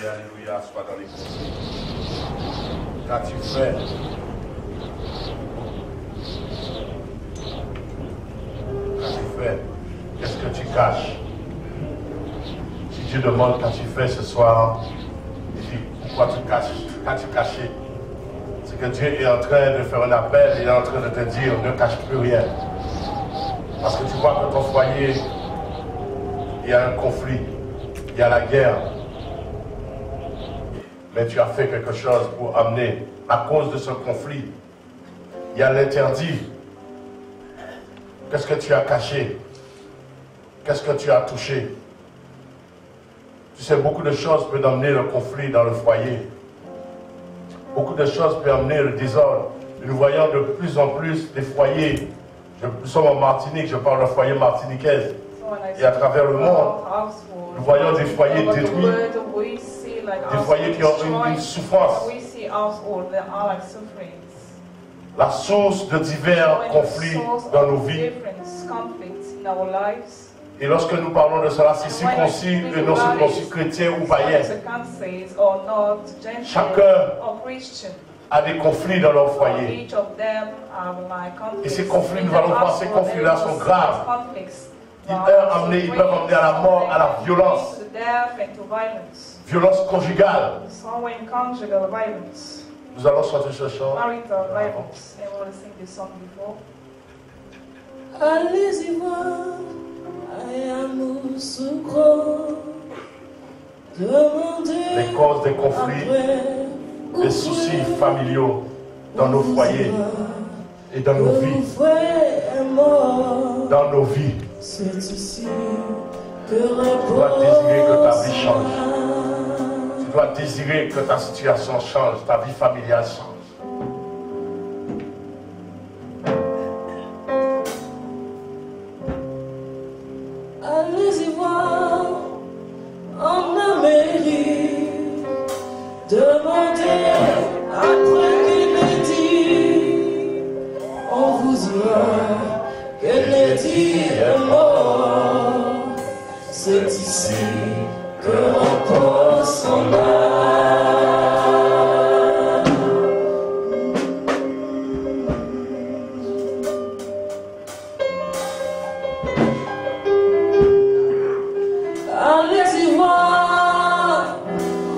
alléluia, soit dans les conflits. Qu'as-tu fait? Qu'as-tu fait? Qu'est-ce que tu caches? Si Dieu demande qu'as-tu fait ce soir, il dit pourquoi tu caches? Qu'as-tu caché? C'est que Dieu est en train de faire un appel, il est en train de te dire ne cache plus rien. Parce que tu vois que ton foyer, il y a un conflit, il y a la guerre. Mais tu as fait quelque chose pour amener, à cause de ce conflit, il y a l'interdit. Qu'est-ce que tu as caché? Qu'est-ce que tu as touché? Tu sais, beaucoup de choses peuvent amener le conflit dans le foyer. Beaucoup de choses peuvent amener le désordre. Nous voyons de plus en plus des foyers. Nous sommes en Martinique, je parle d'un foyer martiniquais. Et à travers le monde, nous voyons des foyers détruits, des foyers qui ont une souffrance. La source de divers conflits dans nos vies. Et lorsque nous parlons de cela, c'est circoncis et non circoncis, chrétien ou païen. Chacun a des conflits dans leur foyer. Et ces conflits, nous allons voir, ces conflits-là sont graves. Ils peuvent amener à la mort, à la violence. Violence conjugale. Nous allons chanter ce chant. Allez-y voir, les causes des conflits, des soucis familiaux dans nos foyers et dans nos vies. Dans nos vies. Tu dois désirer que ta vie change. Tu dois désirer que ta situation change, ta vie familiale change. Allez-y voir en Amérique, demandez après qu'il ait dit, on vous dira que Lady est mort. C'est ici que repose son âme. Allez-y voir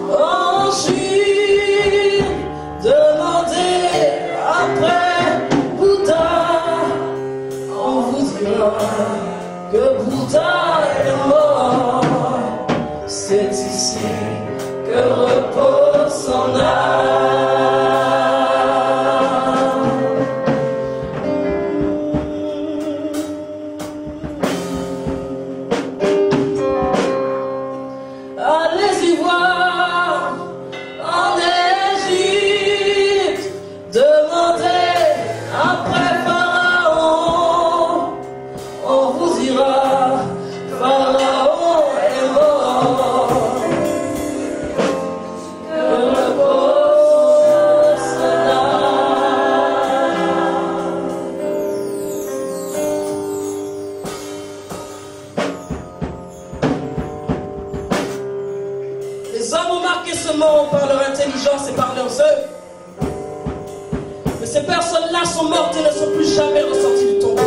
en Chine, demandez après Bouddha, on vous dira que Bouddha est mort. C'est ici que repose son âme. Allez-y voir en Égypte, demandez après Pharaon, on vous dira Pharaon est mort. Que repose son âme. Les hommes ont marqué ce monde par leur intelligence et par leurs œuvres. Mais ces personnes-là sont mortes et ne sont plus jamais ressorties du tombeau.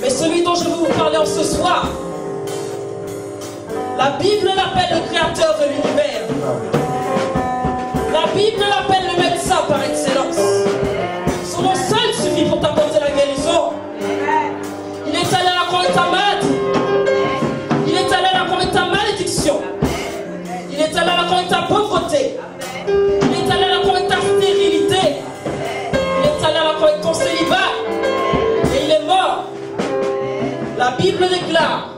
Mais celui dont je veux vous parler en ce soir, la Bible l'appelle le créateur de l'univers. La Bible l'appelle le médecin par excellence. Son nom seul suffit pour t'apporter la guérison. Il est allé à la croix de ta maladie. Il est allé à la croix de ta malédiction. Il est allé à la croix de ta pauvreté. Il est allé à la croix de ta stérilité. Il est allé à la croix de ton célibat. Et il est mort. La Bible déclare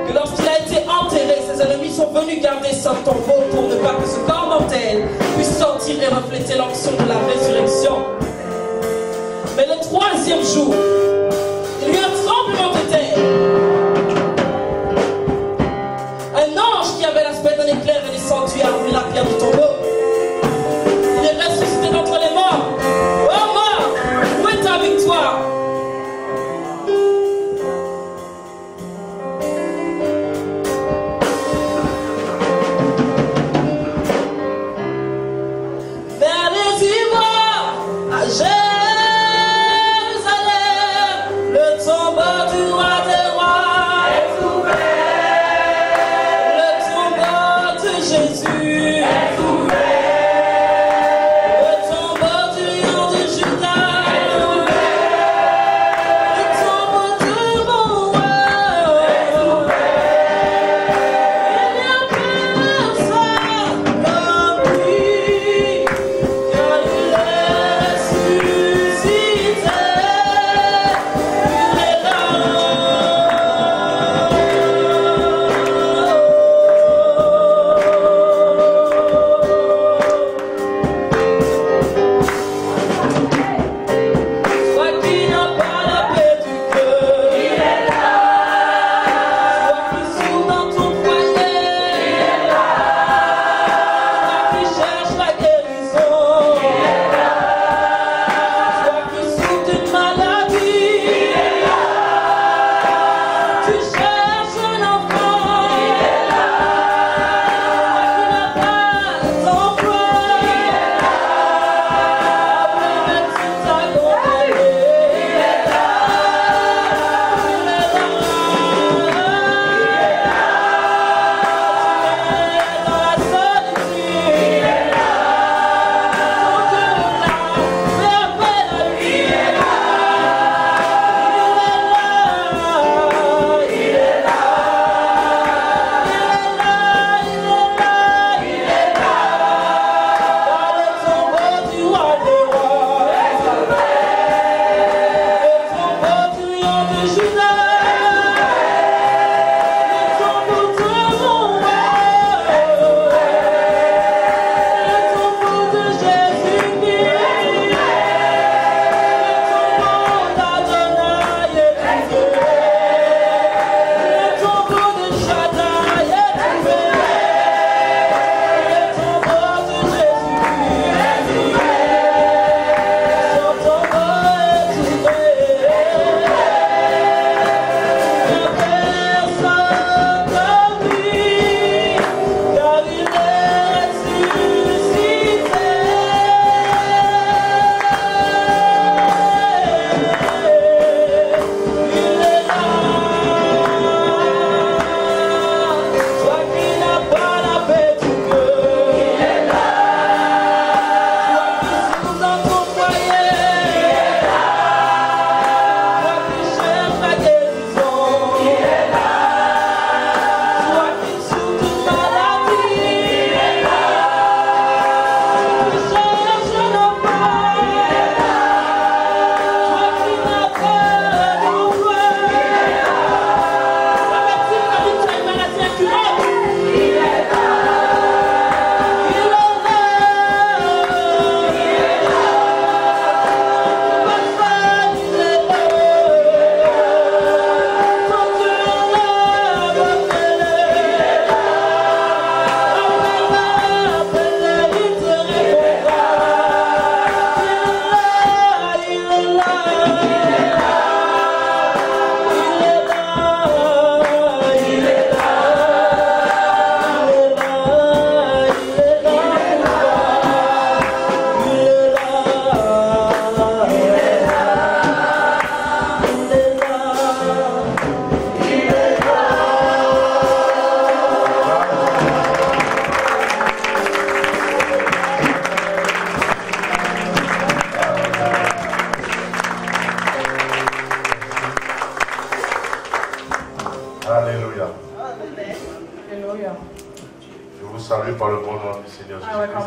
que lorsqu'il a été enterré, ses ennemis sont venus garder son tombeau pour ne pas que ce corps mortel puisse sortir et refléter l'onction de la résurrection. Mais le troisième jour, il y eut un tremblement de terre. Un ange qui avait l'aspect d'un éclair est descendu et a roulé la pierre du tombeau. Il est ressuscité d'entre les morts. Oh mort, où est ta victoire?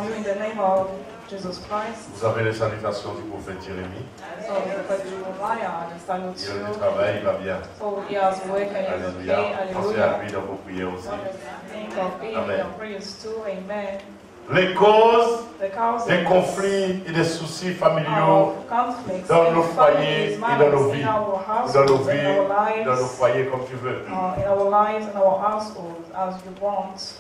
you in the name of Jesus Christ. Vous avez les salutations du prophète Jérémie. So the Jeremiah, the salute Il a du you. travail, il va bien. So he has work and he is okay. Alléluia. Pensez à Hallelujah. lui dans vos prières aussi. Think of him in Amen. your prayers too. Amen. Les causes The causes des conflits et des soucis of familiaux conflicts dans in nos families, foyers et dans nos in vies, our dans nos households, vies, in our dans nos lives, foyers comme tu veux. in our lives and our households as you want.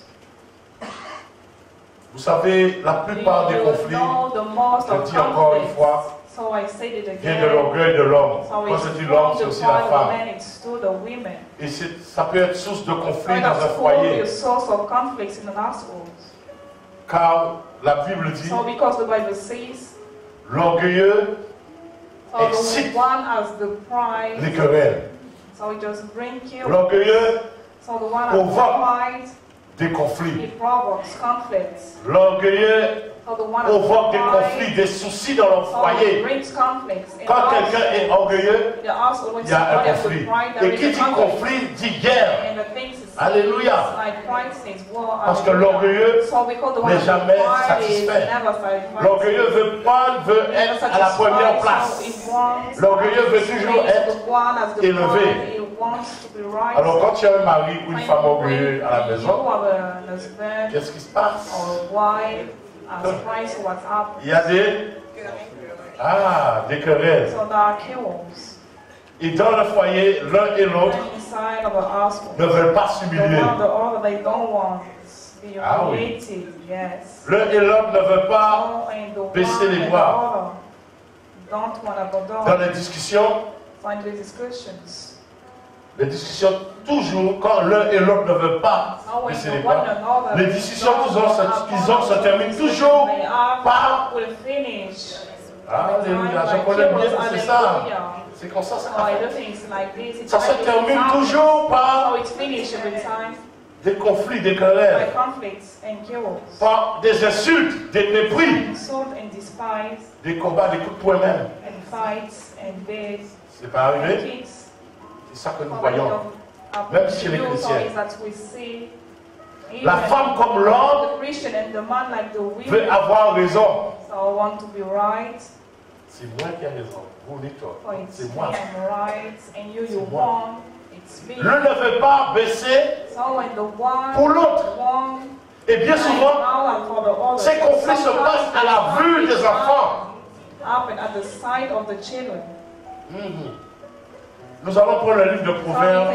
Vous savez, la plupart des You conflits, know the most je of dis encore une conflicts. fois, So I said it vient de again. l'orgueil de l'homme. So Quand it's je dis l'homme, from c'est the aussi la pride of femme. men, it's to the women. Et ça peut être source de So conflit dans un that's foyer. a source of conflicts in an household. Car la Bible dit, So because the Bible says, l'orgueilleux so excite the one has the pride, les querelles. so it just brings you. L'orgueilleux So the one has the provoque pride, des conflits. it provokes conflicts. L'orgueilleux So the one has provoque the des pride, conflits, des soucis dans leur so it foyer. brings conflicts. In Quand the quelqu'un est orgueilleux, the household, when il y a un somebody has the conflit. pride, there Et qui is dit a conflict. conflit dit guerre. And the things is Alléluia. like pride says, war, Parce que hallelujah. l'orgueilleux So because the one n'est has jamais the pride is satisfait. never satisfied. L'orgueilleux veut être à la première place. L'orgueilleux veut toujours être élevé. Alors quand tu as un mari ou une femme orgueilleuse à la maison, qu'est-ce qui se passe? Il y a des querelles. Et dans le foyer, l'un et l'autre ne veulent pas s'humilier. Ah oui. L'un et l'autre ne veulent pas baisser les bras. Dans les discussions, toujours, quand l'un et l'autre ne veulent pas baisser les bras, les discussions qu'ils ont se terminent toujours par... Alléluia, je connais bien que c'est ça. C'est comme ça, ça se termine toujours par des conflits, des querelles, par des insultes, des mépris, des combats, des coups de poing même. C'est pas arrivé? C'est ça que nous voyons, même chez les chrétiens. La femme comme l'homme veut avoir raison. C'est moi qui ai raison, vous ni toi. C'est moi. L'un ne veut pas baisser pour l'autre. Et bien souvent, ces conflits se passent à la vue des enfants. Nous allons prendre le livre de Proverbes.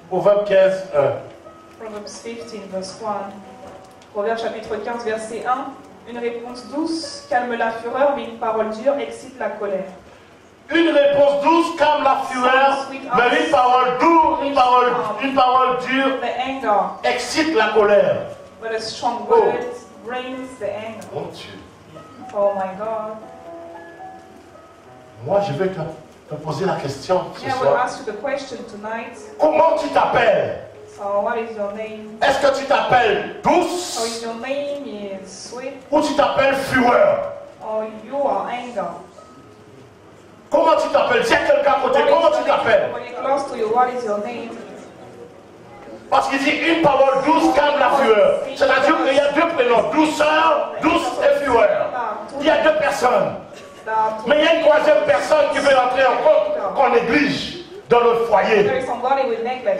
Proverbe 15, 1. Proverbs 15, verse 1. Proverbe chapitre 15, verset 1. Une réponse douce calme la fureur, mais une parole dure excite la colère. Une réponse douce calme la fureur, mais une parole douce, une parole dure excite la colère. But a strong word brings the anger. Mon Dieu. Oh my God. Moi, je vais te poser la question ce I will soir. ask you the question tonight. Comment tu t'appelles? So what is your name? Est-ce que tu t'appelles So douce is your name is sweet ou tu t'appelles fureur? or you are anger? Comment tu t'appelles? Si y a quelqu'un à côté, comment tu t'appelles? When you're close to you, what is your name? Parce qu'il dit une parole douce calme la fureur. C'est-à-dire qu'il y a deux prénoms, douceur, douce et fureur. Il y a deux personnes. Mais il y a une troisième personne qui veut entrer en compte qu'on néglige dans notre foyer.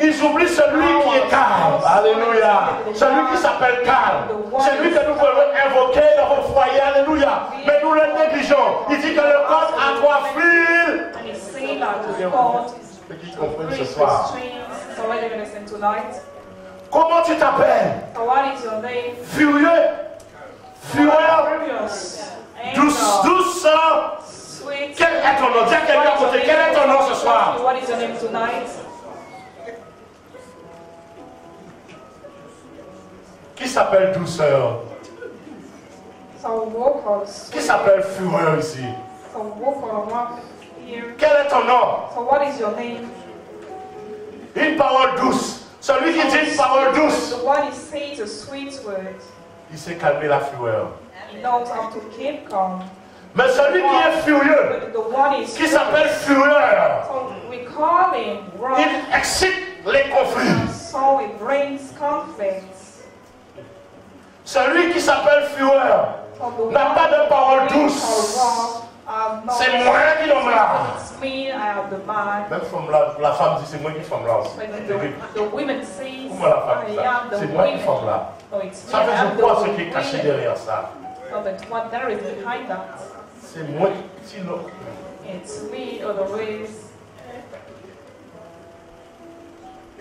Ils oublient celui qui est calme. Alléluia. Celui qui s'appelle calme. Celui que nous voulons invoquer dans vos foyers. Alléluia. Mais nous le négligeons. Il dit que le code a trois fils. Ceux qui comprennent ce soir. Comment tu t'appelles? Furieux, fureur, douce, douceur. Quel est ton nom? Dis à quelqu'un à côté, quel est ton nom ce soir? What is your name tonight? Qui s'appelle douceur? Qui s'appelle fureur ici? Quel est ton nom? So what is your name? Une parole douce. Celui qui dit une parole douce, The one who says a sweet word, il sait calmer la fureur. he knows how to keep calm. Mais celui qui est furieux, But the one is qui s'appelle fureur, so we call him wrong. il excite les conflits. So it brings conflicts. Celui qui s'appelle fureur n'a pas de parole douce. C'est moi qui nomme là. Même la femme dit c'est moi qui forme là aussi. Comment la femme dit ça? C'est moi qui forme là. Ça veut dire quoi ce qui est caché derrière ça? C'est moi qui nomme.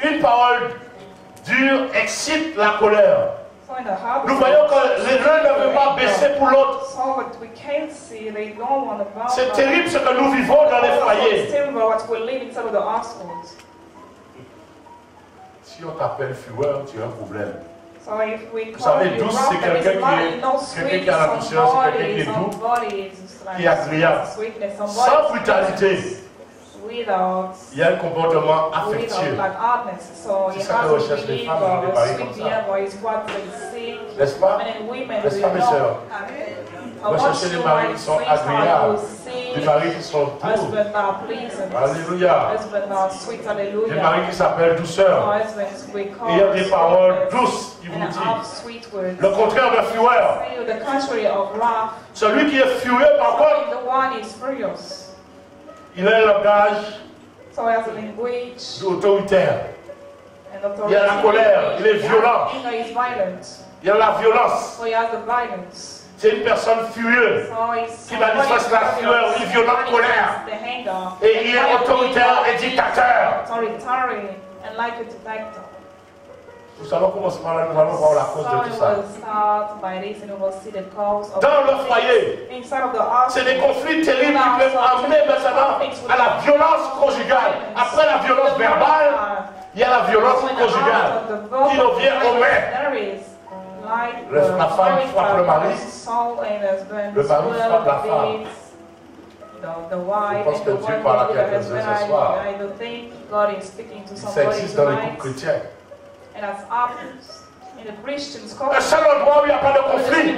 Une parole dure excite la colère. Nous voyons que l'un ne veut pas baisser pour l'autre. C'est terrible ce que nous vivons dans les foyers. Si on t'appelle fureur, tu as un problème. Vous savez, douce, c'est quelqu'un qui a la douceur, c'est quelqu'un qui est doux, qui est agréable, sans brutalité. Il y a un comportement affectueux. C'est ça que recherchent les femmes dans des maris comme ça. N'est-ce pas? N'est-ce pas, mes sœurs? Recherchez des maris qui sont agréables, des maris qui sont doux. Alléluia. Des maris qui s'appellent douceur. Et il y a des paroles douces qui vous disent. Le contraire de fureur. Celui qui est furieux, par contre, il a un langage autoritaire. Il y a la colère, il est violent. Il y a la violence. C'est une personne furieuse qui manifeste la fureur, une violente colère. Et il est autoritaire et dictateur. Nous allons commencer par là, nous allons voir la cause de tout ça. Dans le foyer, c'est des conflits terribles qui peuvent amener maintenant à la violence conjugale. Après la violence verbale, il y a la violence conjugale qui nous vient aux mains. La femme frappe le mari, le mari frappe la femme. Je pense que Dieu parle à quelqu'un ce soir. Ça existe dans les couples chrétiens. Un seul endroit où il n'y a pas de conflit.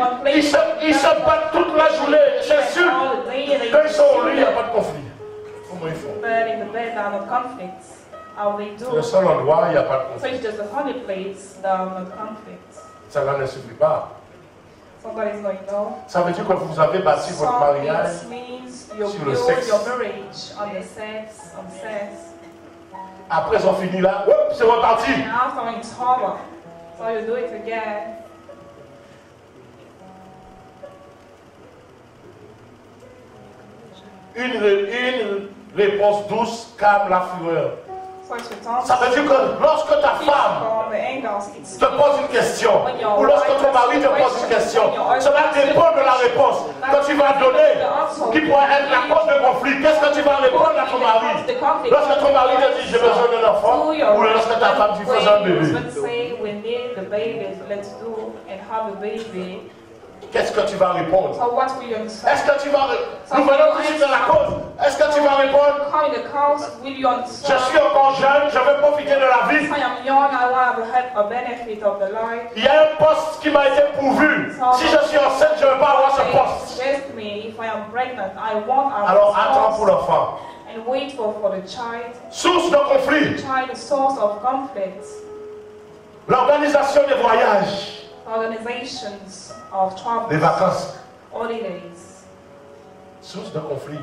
Ils se battent toute la journée. C'est sûr. Quand ils sont au lit, il n'y a pas de conflit. Comment ils font? C'est le seul endroit où il n'y a pas de conflit. Cela ne suffit pas. Ça veut dire que vous avez bâti votre mariage sur le sexe. Après, ils ont fini là, c'est reparti. Une réponse douce calme la fureur. Ça veut dire que lorsque ta femme te pose une question, ou lorsque ton mari te pose une question, cela dépend de la réponse que tu vas donner, qui pourrait être la cause de conflit. Qu'est-ce que tu vas répondre à ton mari? Lorsque ton mari te dit j'ai besoin d'un enfant, ou lorsque ta femme dit fais un bébé, qu'est-ce que tu vas répondre? Est-ce que tu vas répondre? Nous venons tout de suite dans la cause. Est-ce que tu vas répondre? Je suis encore jeune, je veux profiter de la vie. Il y a un poste qui m'a été pourvu. Si je suis enceinte, je ne veux pas avoir ce poste. Alors attends pour l'enfant. Source de conflit. L'organisation des voyages. Les vacances. Source de conflit.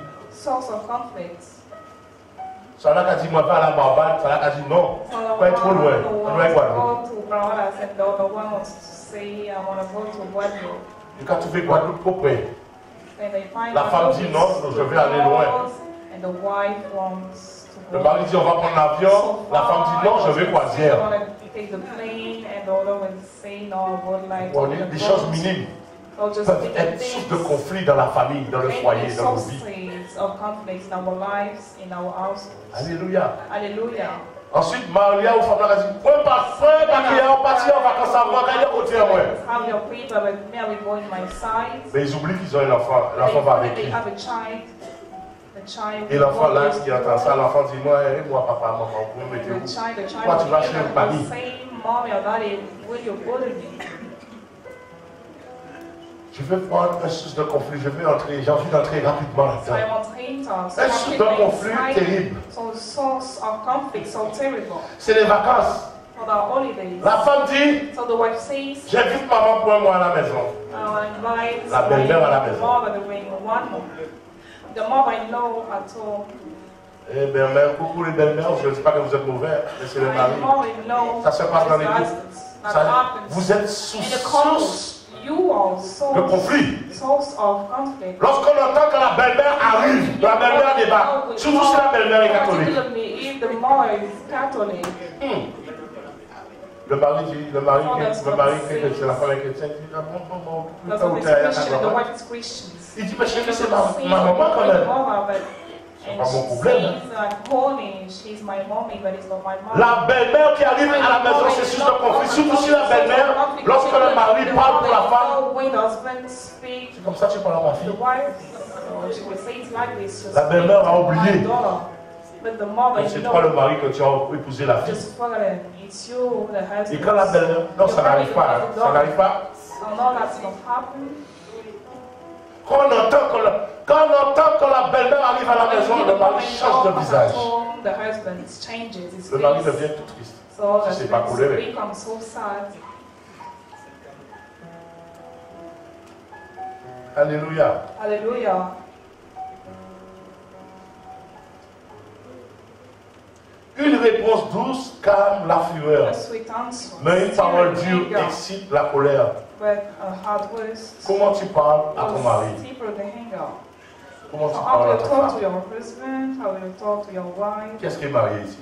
Ça a dit, moi, pas à la Barbade. Ça a dit, non, pas être trop loin. On doit être Guadeloupe. Il a trouvé Guadeloupe trop près. La femme dit, non, je vais aller loin. Le mari dit, on va prendre l'avion. La femme dit, non, je vais croisière. On est des choses minimes peuvent être source de conflit dans la famille, dans le foyer, dans nos vies. Alléluia. Ensuite, Maria ou Fabien a dit, on part en vacances à moi, quand il est côté à moi. Mais ils oublient qu'ils ont un enfant. L'enfant va avec qui? Et l'enfant là, qui entend ça, l'enfant dit, moi, papa, maman, vous pouvez me dire, pourquoi tu vas chez une famille? Je veux prendre un source de conflit, j'ai envie d'entrer rapidement là-dedans. Un source de conflit terrible. C'est les vacances. for our holidays. La femme dit, So the wife says, j'invite maman pour un mois à la maison. I invite La belle-mère à la my maison. mother to bring 1 month. The mother-in-law at home. Eh bien, même coucou les belles-mères, je ne dis pas que vous êtes mauvais, mais c'est le My mari. mother-in-law Ça se passe dans is les the couples. husband. That Ça- happens Vous êtes sous in the couple. source You are de conflit. source of conflict. Lorsqu'on entend que la belle-mère arrive, la belle-mère débat, surtout si la belle-mère est catholique. Particularly if the mother is Catholic. Le mari dit, le mari fait que c'est la femme est chrétienne, il dit, ah bon, The bon, husband is Christian and the wife is Christian. il dit, mais chérie, c'est ma maman quand même. And pas mon she problème. says that honey, she's my mommy, but it's not my mom. La belle-mère qui arrive à la maison, c'est source de conflit, surtout si la belle-mère, lorsque le mari parle pour la femme, When the husband speaks c'est comme ça que tu parles à ma to fille. the wife, she will say it like this. La belle-mère a oublié. But the mother, Donc c'est toi le mari que tu as épousé la fille. just forgotten. It's you, the husband. Et quand la belle-mère, non, ça n'arrive pas, hein, ça n'arrive pas. Oh, no, that's not happening. Quand on entend que la belle-mère arrive à la maison, le mari change de visage. The husband changes his Le mari face. devient tout triste. So Si c'est pas the coléré. husband becomes so sad. Alléluia. Hallelujah. Une réponse douce calme la fureur, A sweet answer. mais une parole Still dure anger, excite la colère. but a hard words Comment tu parles à ton mari? will deeper the anger. Comment tu So how parles à will you ta talk to femme? your husband? How will you talk to your wife? Qui est-ce qui est marié ici?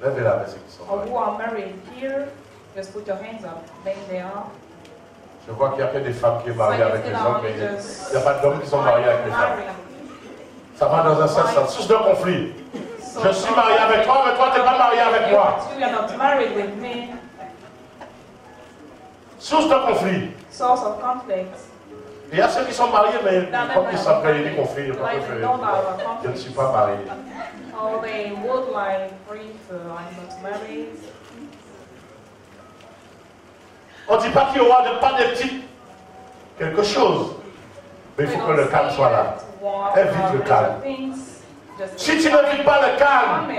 Lèvez la main ceux qui sont Or mariés. who are married here? Just put your hands up. Then they are. Je vois qu'il n'y a que des femmes qui sont mariées avec les hommes, mais il n'y a pas d'hommes qui sont mariés avec les femmes. Married. Ça va dans un seul sens. Source de conflit. So Je suis marié avec toi, mais toi, tu n'es pas marié avec moi. You are not married with me. Source de conflit. Source of conflict. Il y a ceux qui sont mariés, mais quand ils sont prêts, ils conflient. Je ne suis pas marié. Oh, they would like prefer I'm not married. On ne dit pas qu'il y aura pas de petites quelque chose. Mais il faut que le calme soit là. Évite le calme. Si tu ne vis pas le calme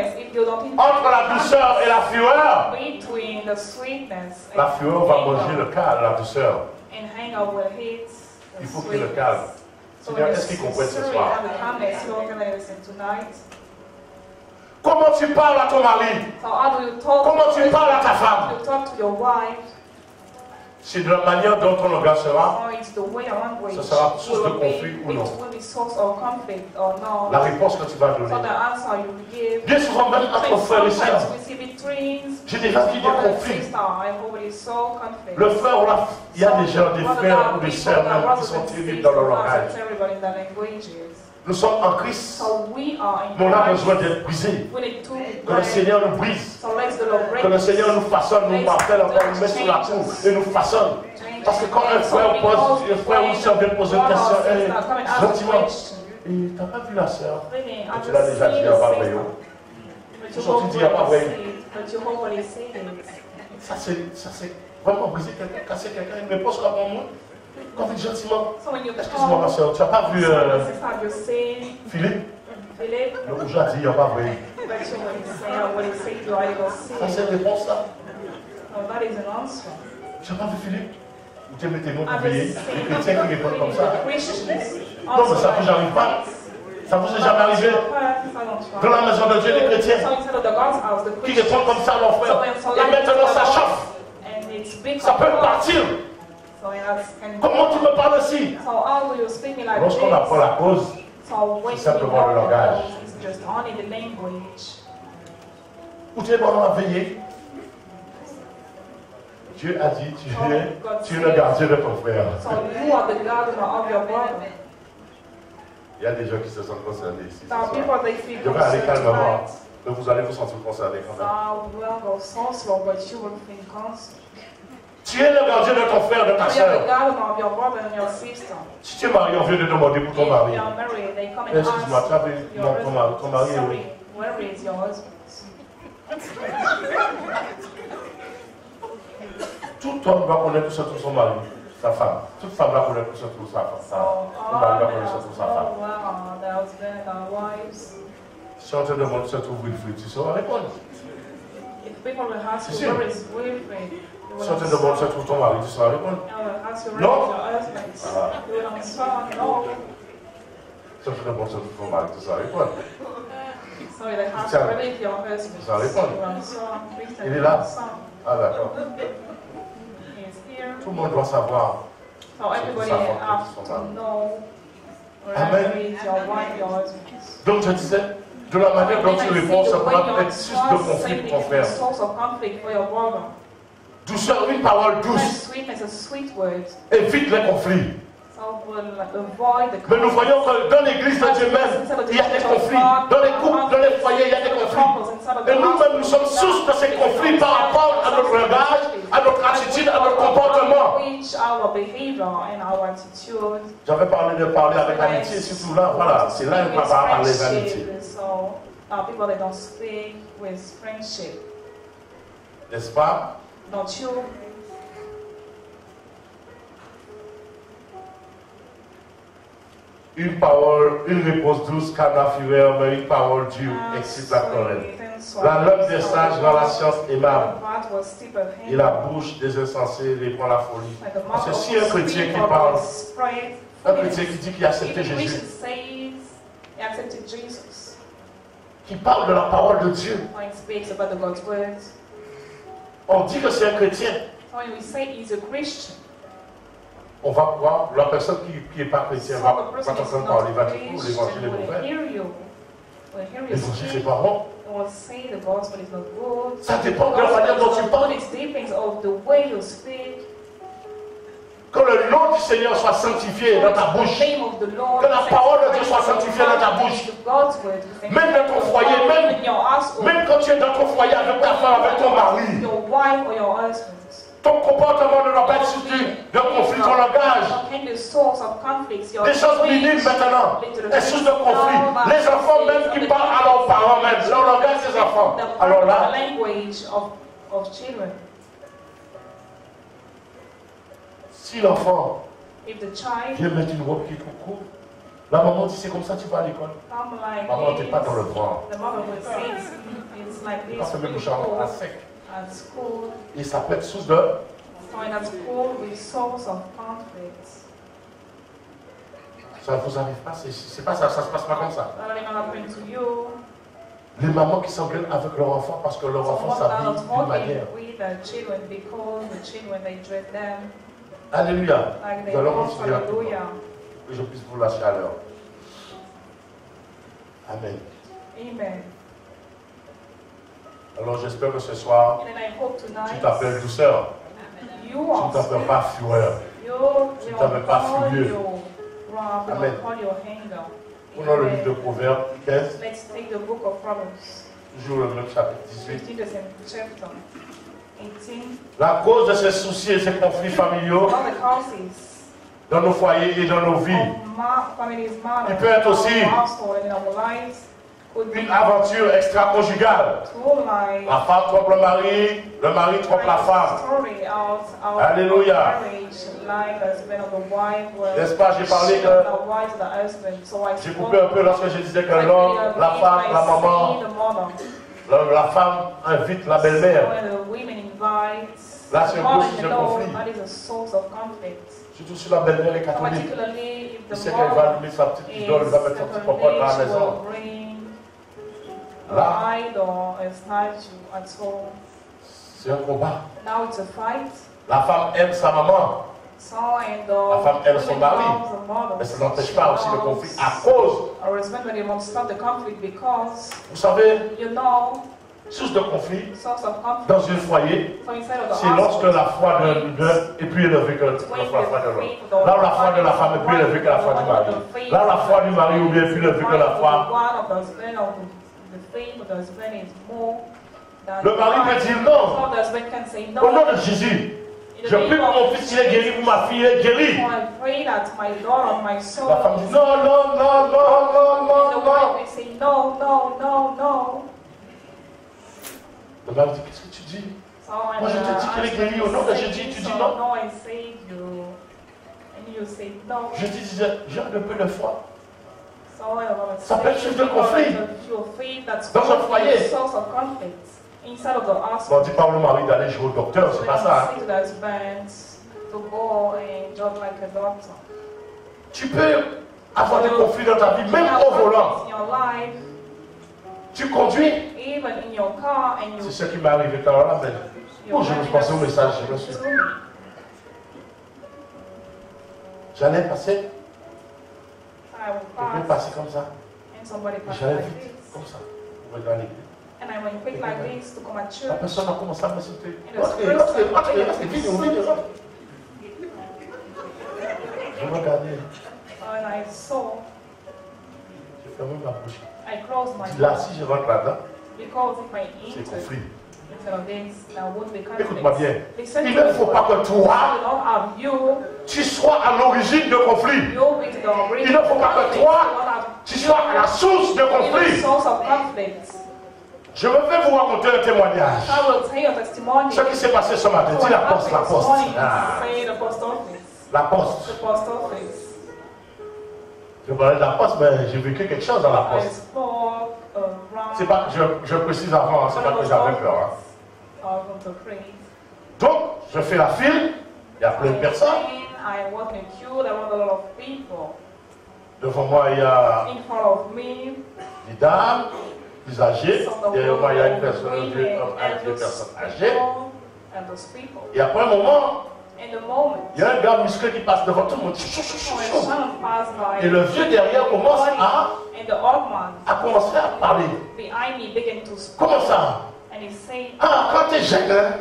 entre la douceur et la fureur, between the sweetness la fureur va manger le calme, la douceur. and anger will hit the Il faut qu'il y ait le sweetness. calme. So Seigneur, when est-ce qu'ils the comprennent ce spirit soir? and the calmness, you are going to listen tonight. Comment tu parles à ton mari? So how do you talk? Comment tu parles à ta femme? You talk to your wife, C'est de la manière dont on regard sera. or it's the way your language Ce sera source de will conflit ou non. it will be source of conflict or not. La réponse que tu vas So the donner. answer you give. Bien souvent, même entre frères et sœurs, Sometimes we see between j'ai déjà vu des brother and conflits. sister, I already saw conflict. Le frère ou la, il y a des gens, des frères ou des sœurs même qui sont terribles dans leur langage. Nous sommes en Christ, So we are in mais on a Christ. besoin d'être brisés. We need to Que le Seigneur nous brise. So let the Lord break Que le Seigneur nous façonne, nous martèle encore, nous met sur la cour et nous façonne. Parce que quand un frère pose, un frère ou une sœur vient poser une question, gentiment, et t'as pas vu la sœur? Really, Tu l'as déjà dit, il n'y a pas vrai. But you Sorti dit, il n'y a pas vrai. But you hopefully say it. Ça c'est vraiment briser quelqu'un, casser quelqu'un, une réponse comme moi. Quand tu dis gentiment, So when you excuse-moi ma talk, soeur, tu n'as pas vu sister, you say, Philippe? Philip, Le rouge a dit, il n'y a pas vrai. but you will say, what he say to you, I will Ça say. c'est une réponse là. Oh, that is an answer. Tu n'as pas vu Philippe? Ou tu es mettez mots I oubliés, will les say, chrétiens qui répondent comme ça. Christians Non, mais ça ne vous arrive pas. Ça vous est jamais arrivé? Dans la maison de Dieu, les chrétiens qui répondent comme ça à leurs frères. Et maintenant ça chauffe. Ça peut partir. Comment tu me parles ainsi? Lorsqu'on apprend la cause, c'est simplement le langage. Ou tu es bon à veiller. Dieu a dit, tu es le gardien de ton frère. Il y a des gens qui se sentent concernés ici. Je vais aller calmement, mais vous allez vous sentir concernés quand même. Tu es le gardien de ton frère, de ta soeur. Si tu es marié, on vient de demander pour ton mari. Excuse-moi, tu as vu ton mari est où? Where is your husband? Tout homme va connaître surtout son mari, sa femme. Toute femme va connaître surtout sa femme. Tout mari va connaître surtout sa femme. Si on te demande de se trouver une flûte, tu sauras répondre. people will ask Si, si. you, where is Wilfred? You will Si on te demande ça trouve ton mari, tu sauras répondre. ask you, where Non. is your husband? Ah. You will answer, no. Si on te demande ça trouve ton mari, tu sauras répondre. So they ask Ça- you, where is your husband? Ça répond. You will answer, Christian, Il est you là. will answer. Ah d'accord. He is here. Tout le monde doit savoir. So everybody Ça va, has ça to va. know Amen. where is your wife, your husband. Donc je disais, de la manière dont tu réponds, ça pourra être source de conflit pour ton frère. Source of conflict for your brother. Douceur, une parole Like douce sweetness, a sweet word. évite les conflits. So we'll avoid the Mais nous voyons que dans l'église de Dieu même, il y a des conflits. Dans les couples, dans les foyers, il y a des conflits. Et nous-mêmes, nous sommes source de ces conflits par rapport à notre langage, à notre attitude, à notre comportement. Which our behavior and our attitude. J'avais parlé de parler avec amitié, surtout là, voilà, c'est là qu'on va parler d'amitié. So people that don't speak with friendship. N'est-ce pas? Don't you? Une parole, une réponse douce calme la fureur, mais une parole dure excite la colère. La langue des sages rend la science aimable, et la bouche des insensés répand la folie. Parce que si un chrétien qui parle, un chrétien qui dit qu'il a accepté Jésus, qui parle de la parole de Dieu, on dit que c'est un chrétien. On va voir, la personne qui n'est pas chrétienne va t'entendre parler, va dire que l'évangile est mauvais. L'évangile c'est pas bon. Ça dépend de la manière dont tu parles. Que le nom du Seigneur soit sanctifié dans ta bouche. Que la parole de Dieu soit sanctifiée dans ta bouche. Même dans ton foyer, même quand tu es dans ton foyer avec ta femme, avec ton mari. Ton comportement ne doit pas être suivi d'un conflit, ton langage. Des choses minimes maintenant, est source de conflit. Les enfants même qui parlent à leurs parents même, leur langage des enfants. Alors là, si l'enfant vient mettre une robe qui est trop courte, la maman dit c'est comme ça tu vas à l'école. Maman t'es pas dans le vent. Parce que même le charbon à sec. Et ça peut être source de. Ça ne vous arrive pas, c'est pas ça, ça se passe pas comme ça. Les mamans qui s'engueulent avec leur enfant parce que leur enfant s'habille d'une manière. Alléluia. Nous allons continuer à que je puisse vous lâcher à l'heure. Amen. Amen. Alors j'espère que ce soir, tu t'appelles douceur. Tu ne t'appelles pas fureur. Tu ne t'appelles pas furieux. Amen. Prenons le livre de Proverbes 15. Toujours le même chapitre 18. La cause de ces soucis et ces conflits familiaux dans nos foyers et dans nos vies, il peut être aussi une aventure extra-conjugale. La femme trompe le mari trompe la femme. Alléluia. N'est-ce pas, j'ai parlé que j'ai coupé un peu lorsque je disais que l'homme, la femme, la maman, la femme invite la belle-mère. Là, c'est un conflit. Surtout si la belle-mère est catholique. Il sait qu'elle va allumer sa petite idole, elle va mettre son petit popote dans la maison. Là, c'est un combat. La femme aime sa maman. La femme aime son mari. Mais ça n'empêche pas aussi le conflit à cause. Vous savez, source de conflit dans un foyer, c'est lorsque la foi d'un est plus élevée que la foi de l'autre. Là où la foi de la femme est plus élevée que la foi du mari. Là où la foi du mari ou bien est plus élevée que la foi. Le mari peut dire non. Au nom de Jésus, je prie pour mon fils, il est guéri, pour ma fille, il est guéri. La femme dit non, non, non, non, non, non, non. Le mari dit qu'est-ce que tu dis? Moi je te dis qu'il est guéri au nom de Jésus, tu dis non. Je dis j'ai un peu de foi. Ça peut être source de conflit dans un foyer. Instead of the On husband, dit pas au mari d'aller jouer au docteur, c'est pas ça. say to the husband to go and job like a doctor. Tu peux avoir des conflits dans ta vie, même au volant. In your life, Tu conduis. even in your car, and C'est you. ce qui m'est arrivé quand on l'appelle. Oh, je me pensais au message, je me suis. J'allais passer, I will quelqu'un pass, passait comme ça. and somebody Et passed j'allais like vite, this. comme ça. Pour aller dans l'église. And I went quick like this to come at La church. personne a commencé à m'insulter. And the Entrez, spirit entrez, started entrez, to entrez, vite, vite, vite. Je regardais, And I saw, j'ai fermé ma bouche. I closed my Là, mouth. si je rentre là-dedans, Because if I c'est enter conflit. instead of this, there won't be Écoute-moi bien. conflict. Listen Il to ne me. faut pas que I toi, will not have you, tu sois à l'origine de conflit. you'll be the Il ne faut pas que toi, tu sois à la source de the conflit. source of conflict. Je vais vous raconter un témoignage. I will tell you a testimony. Ce qui s'est passé ce matin, dis What la happened poste, la this poste. morning, Ah, say the post office. la poste. The post office. Je parlais de la poste, mais j'ai vécu quelque chose dans la I poste. spoke around. C'est pas, je précise avant, c'est pas que j'avais peur. Hein. I was going to pray. Donc, je fais la file, il y a plein de personnes. I was in a queue, there were a lot of people. Devant moi, il y a In front of me, des dames, des âgées. some of the Derrière moi, il y a une women, personne, deux personnes âgées. and those people. Et après un moment, In the moment, il y a un gars musclé qui passe devant tout le monde. Chou, chou, chou, chou, when chou. someone passed by, Et le vieux derrière commence and the old man à commencer à parler. behind me began to speak. Comment ça? And he said, Ah, quand t'es jeune, hein?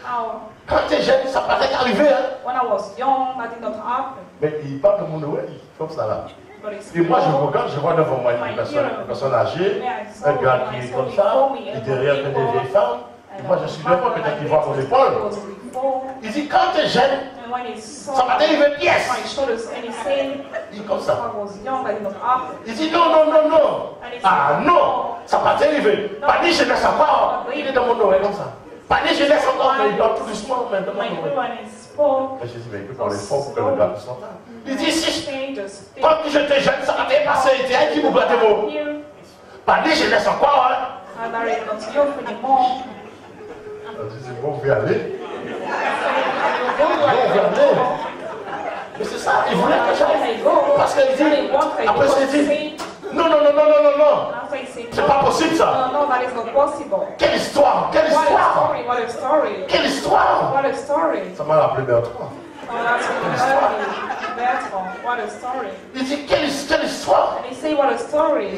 how Quand t'es jeune, ça paraît qu'arriver, hein? when I was young, that did not happen. Mais il parle de mon ouais, comme ça là. But it's Et moi, je regarde, je vois devant moi une personne âgée, un gars qui est comme ça, et derrière que des vieilles femmes. Et moi, je suis devant, peut-être qu'il voit mon épaule. Il dit, quand t'es jeune, And when he saw ça va t'arriver pièce. my shoulders, and he said, Il dit comme ça. I was young, that did not happen. Il dit, non, non, non, non. Ah non, ça va t'arriver. Pas ni jeunesse encore. Il est dans mon oreille comme ça. Pas ni jeunesse encore, mais il parle tout doucement, mais dans mon My oreille. when he spoke, Mais je dis, mais il peut parler fort pour que le gars puisse entendre. Il dit, si, changes speak. quand j'étais jeune, ça va dépasser. Il dit, hey, qui vous gâte vos. Here, Pas ni jeunesse encore, hein. and there is not young anymore. On dit, c'est bon, vous pouvez aller. You go On veut aller. Mais c'est ça, il voulait que j'aille. Parce qu'il dit, après il dit, non, non, non, non, non, non, non. C'est pas possible ça. No, that is not possible. Quelle histoire, quelle What a histoire. story, what a story. Quelle histoire. What a story. Ça m'a rappelé Bertrand. Oh, that's really Bertrand. What a story. Il dit, quelle histoire. And he say, what a story.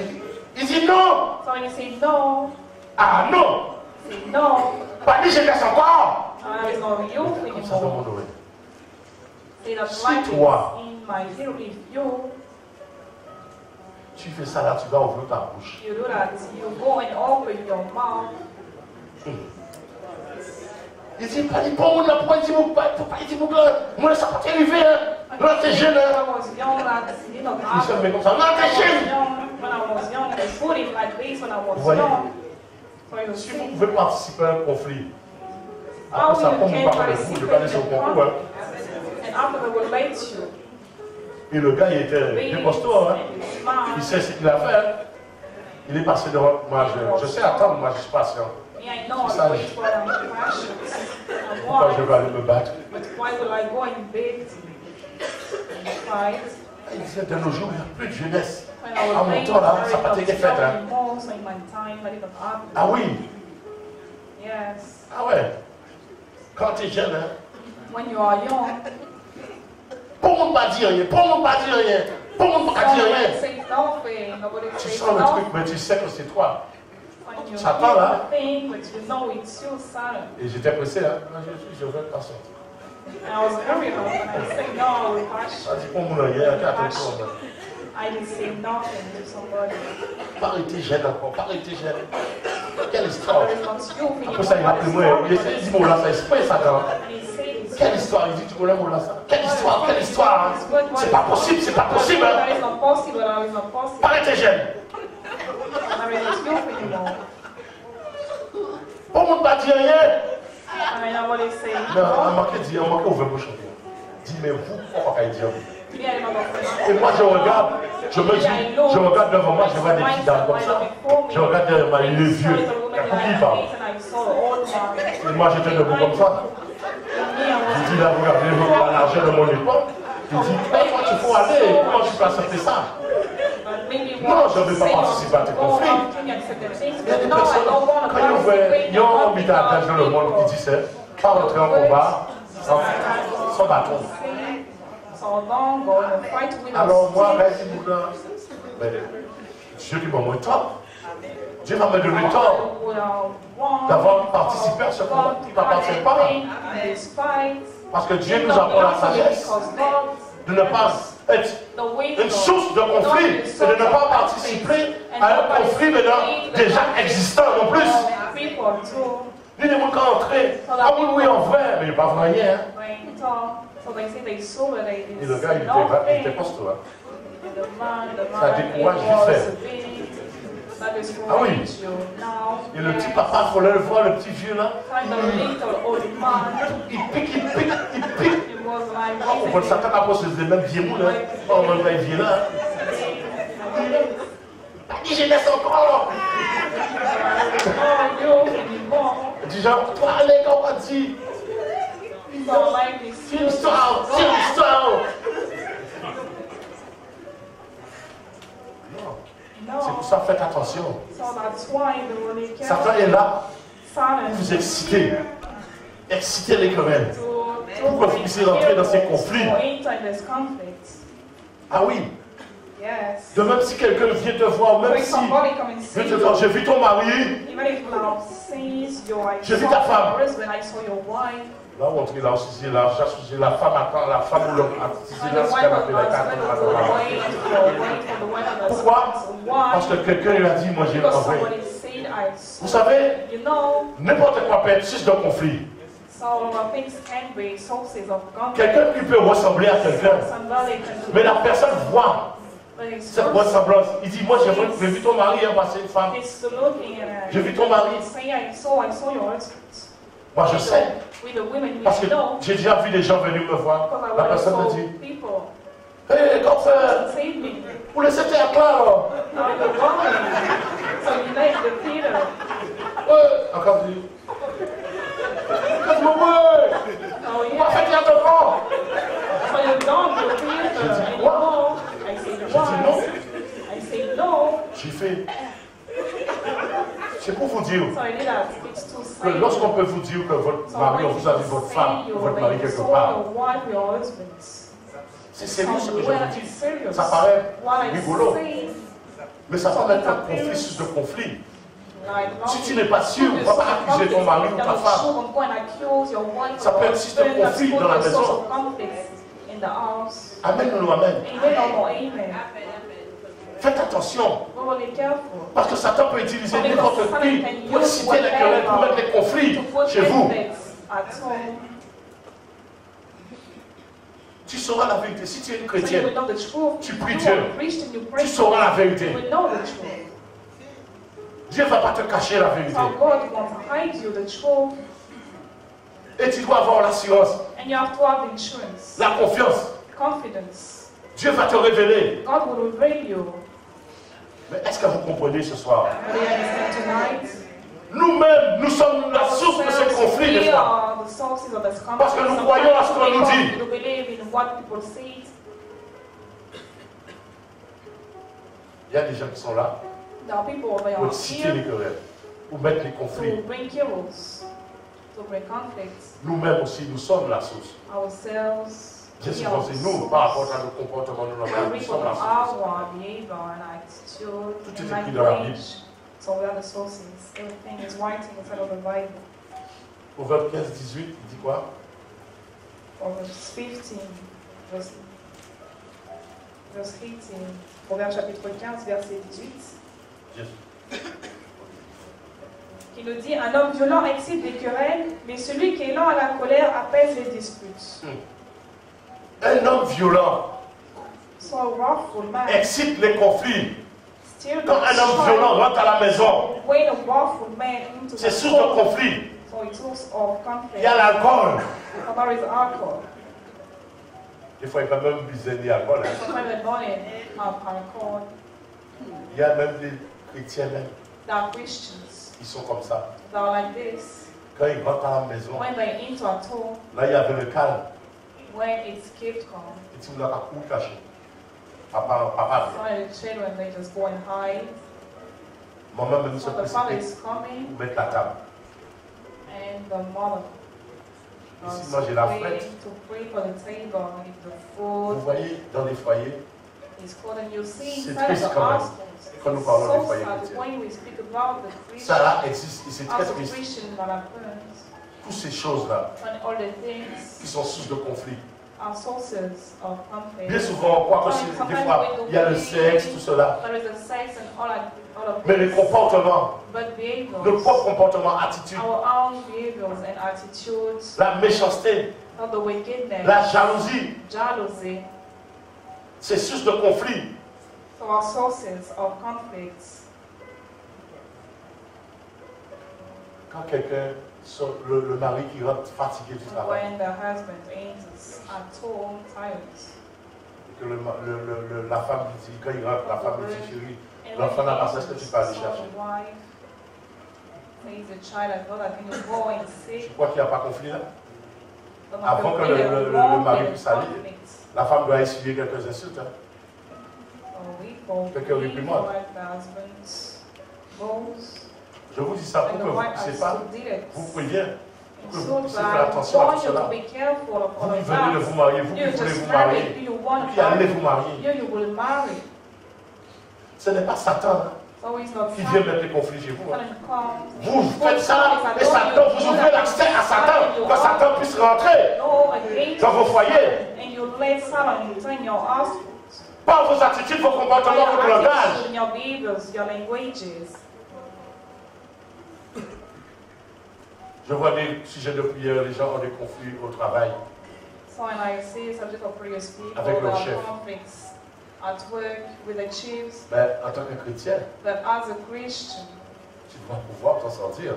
Il dit, non. So when you say no, Ah non. say no, Pas ni jeunesse encore. there is no youth Comme ça dans mon anymore. oreille. Say that Si life toi- is in my ear. If you Tu fais ça là, tu vas ouvrir ta bouche. you do that, you go and open your mouth. Il dit, pas dit, bon, on a pas dit, pas dit, moi, ça va t'arriver, hein. Là, t'es jeune, When hein. I was young, that did not Il se happen. met comme ça. Là, t'es jeune. When I was young, they put it like this when I was Voyez. young. So you Si vous see, pouvez participer à un conflit, how après ça, you comme vous can parlez de vous, je vais aller sur le concours, hein. and after they will let you. Et le gars, il était bien costaud, hein. Il sait ce qu'il a fait, hein. Il est passé devant moi, je sais attendre, moi, je suis patient. Me, I know C'est I ça, wait for them passions. And Pourquoi je why? vais aller me battre? But why will I go in bed and fight? Il disait, de nos jours, il n'y a plus de jeunesse. When I À was mon playing, temps, là, there ça is n'a pas été not fait, hein. anymore, so in my time, that did not happen. Ah oui, Yes. ah ouais. Quand tu es jeune, hein. When you are young, Pour le monde pas dire rien, pour le monde pas dire rien, pour le monde pas dire nobody rien. says nothing, nobody Tu says sens le truc, nothing. mais tu sais que c'est toi. When you Satan, là. hear the thing, but you know it's you, Satan. Et j'étais pressé, hein. Je vais pas sortir. And I was very low, and I said no with Ça passion. dit, pour mon oeil, hein, attention. I didn't say nothing to somebody. Pas arrêter jeune encore, pas arrêter jeune. Quelle histoire. There is not you Après ça, il m'a pris moi. Il dit, bon, là, ça exprès, ça, quand même. And he said it's Quelle histoire. Il dit, tu connais mon là, ça. Quelle histoire, quelle histoire. Hein. C'est pas possible, c'est pas possible. Hein. That is not possible, that is not possible. Pas arrêter jeune. There is not you anymore. Pour le monde pas dire rien. I mean, nobody say Non, on no. m'a manqué ouvrir mon champion. Dis, mais vous, pourquoi pas dire? Me, I am not Et moi, je regarde, je me dis, je regarde devant moi, je vois des petites dames comme ça. Je regarde derrière moi, il est vieux. Il y a pour qui il parle? I saw an old man. Et moi, j'étais debout comme ça. Je dis là, regardez l'argent de mon époque. Il dit, toi, tu faut aller. Comment tu peux accepter ça? Non, je ne veux pas participer à tes conflits. Il y a des personnes, quand ils voient un habitant dans le monde qui dit, c'est pas rentrer en combat sans bâton. Alors moi, Dieu lui m'a donné tort. Dieu va me donner tort d'avoir participé à ce combat qui ne m'appartient pas. Parce que Dieu nous apprend la sagesse de ne pas être une source de conflit et de ne pas participer à un conflit maintenant déjà existant non plus. Lui, il est quand entrer. Ah oui, oui, en vrai, mais il n'est pas vrai. Hein? Et le gars, il était costaud. Ça décourage vite fait. Ah oui. Et le petit papa, il fallait le voir, le petit vieux là. Il pique. On peut s'attendre à cause des mêmes vieux mous là. On va le vieux là. Il dit, je laisse encore. Il dit, genre, toi, allez, quand on dit. Tire-toi. C'est pour ça, faites attention. Satan est là pour vous exciter. Exciter les querelles. Pour que vous puissiez rentrer dans ces conflits. Ah oui. De même si quelqu'un vient te voir, même si vient te voir, j'ai vu ton mari, j'ai vu ta femme. Là, on dit là aussi, c'est la femme attend, la femme ou l'homme attend. C'est là ce qu'elle appelle la carte. Pourquoi? Parce que quelqu'un lui a dit, moi j'ai envoyé. Vous savez, n'importe quoi peut être source de conflit. Quelqu'un qui peut ressembler à quelqu'un, mais la personne voit cette ressemblance. Il dit, moi j'ai vu ton mari hier passer une femme. J'ai vu ton mari. Moi je sais. Parce que j'ai déjà vu des gens venir me voir. La personne me dit, hé, qu'en fait? Vous laissez tes plats alors? Encore dit. Qu'est-ce que vous voulez? Pourquoi faites-il à ton corps? J'ai dit quoi? J'ai dit non. J'ai fait. C'est pour vous dire que lorsqu'on peut vous dire que votre mari, vous avez votre femme, votre mari quelque part, c'est sérieux ce que je vous dis. Ça paraît rigolo, mais ça peut être un conflit sur de conflit. Si tu n'es pas sûr, on ne va pas accuser ton mari ou ta femme. Ça peut être sur de conflit dans la maison. Amen ou amen. Faites attention. Parce que Satan peut utiliser n'importe qui pour exciter les querelles, pour mettre des conflits chez vous. Tu sauras la vérité. Si tu es une chrétienne, tu pries Dieu. Tu sauras la vérité. Dieu ne va pas te cacher la vérité. Et tu dois avoir l'assurance, la confiance. Dieu va te révéler. Mais est-ce que vous comprenez ce soir? Nous-mêmes, nous sommes la source de ce conflit, des fois. Parce que nous croyons à ce qu'on nous dit. Il y a des gens qui sont là pour exciter les querelles, pour mettre les conflits. Nous-mêmes aussi, nous sommes la source. Je suis pensé, nous, par rapport à nos comportements, nous sommes la source. Tout est écrit dans la Bible. Proverbe 15, 18, il dit quoi? Proverbe chapitre 15, verset 18. Yes. Qui nous dit, un homme violent excite des querelles, mais celui qui est lent à la colère apaise les disputes. Un homme violent excite les conflits. Quand un homme violent rentre à la maison, c'est source de conflit. Il y a l'alcool. Des fois, il peut même buser l'alcool. Il y a même des chrétiens même. Ils sont comme ça. that are like this. Quand ils rentrent à la maison, When they enter at home, là il y avait le calme. when it's kept calm, Et tu me l'as pas caché. Papa. some of the children they just go and hide. Maman même se So the father précipite is coming pour mettre la table. and the mother Ici, is manger la praying frette. to pray for the table and if the Vous food voyez, dans les foyers, is cold and you see C'est inside triste the quand même, households. quand nous It's parlons des so foyers sad chrétiens. when we speak about the ça Christian, là existe et c'est très as a triste. Christian that happens, Toutes ces choses-là and all the qui things sont sources de conflit. are sources of conflict. Bien souvent, on croit que c'est- des fois, il y a le sexe, tout cela. There is a sex and all of Mais les this. comportements, But behaviors, nos propres comportements, attitudes, our own behaviors and attitudes, la méchanceté, of the wickedness, la jalousie, jealousy, c'est source de conflit. so are sources of conflicts. Quand quelqu'un, le mari qui rentre fatigué du travail, When the husband enters at home tired, et que la femme lui dit, quand il rentre, la femme lui dit, chérie, and l'enfant n'a pas when fait ce que tu peux aller so chercher. the wife says the child has got that can you go and Je sick. crois qu'il n'y a pas conflit là. So Avant que le mari puisse aller, la femme doit essuyer quelques insultes. Hein. Quelques réprimandes. Je vous dis ça pour que vous ne puissiez pas vous priez, pour que vous puissiez faire attention à tout cela. Vous qui venez de vous marier, vous qui voulez vous marier, vous qui allez vous marier. Ce n'est pas Satan qui vient mettre les conflits chez vous. Vous faites ça et Satan, vous ouvrez l'accès à Satan pour que Satan puisse rentrer dans vos foyers. Par vos attitudes, vos comportements, votre langage. Je vois des sujets de prière, les gens ont des conflits au travail. So when I see subject of prayer speak Avec leur about chef. conflicts at work with the chiefs, Mais en tant que chrétien, that as a Christian, tu dois pouvoir t'en sortir.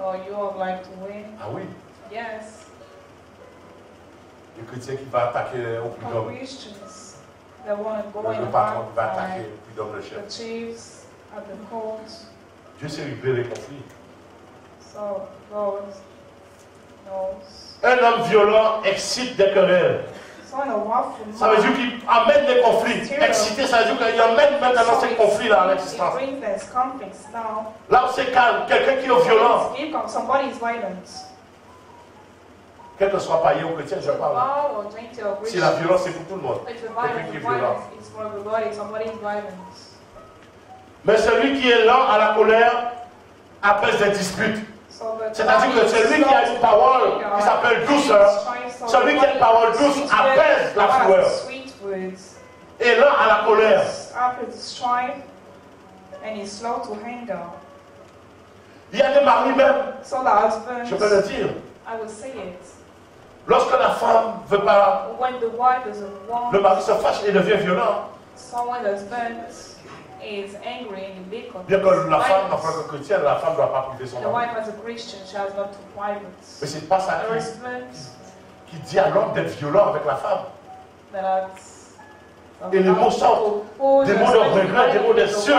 or you would like to win, Ah oui, yes, le chrétien qui va attaquer au for prud'homme, Christians that want to go le and patron qui va attaquer fight au prud'homme, le the chef. chiefs at the court. Dieu sait régler les conflits. So God knows. Un homme violent excite des querelles. So in a waffle Ça veut dire qu'il amène des conflits. Excité, ça veut dire qu'il amène maintenant ces conflits-là à l'existence. It brings these conflicts now. Là où c'est calme, quelqu'un qui est violent, Somebody is violent. quel que soit païen ou chrétien, je parle. Wow, or gentle or Si la Christian. violence, c'est pour tout le monde. It's a Quelqu'un qui est violence. violent. It's for everybody. Somebody is violent. Mais celui qui est lent à la colère apaise des disputes. C'est-à-dire que celui qui a une parole qui s'appelle douceur, celui qui a une parole douce apaise la fureur. Et lent à la colère. Il y a des maris même, je peux le dire, lorsque la femme ne veut pas, le mari se fâche et devient violent. Is angry and become Bien que la femme, en tant que chrétienne, la femme ne doit pas priver son the mari. wife as a Christian, she has not to private. Mais c'est pas ça The husband qui dit à l'homme d'être violent avec la femme. that Et les mots sortent, des mots de regret, des mots d'insulte.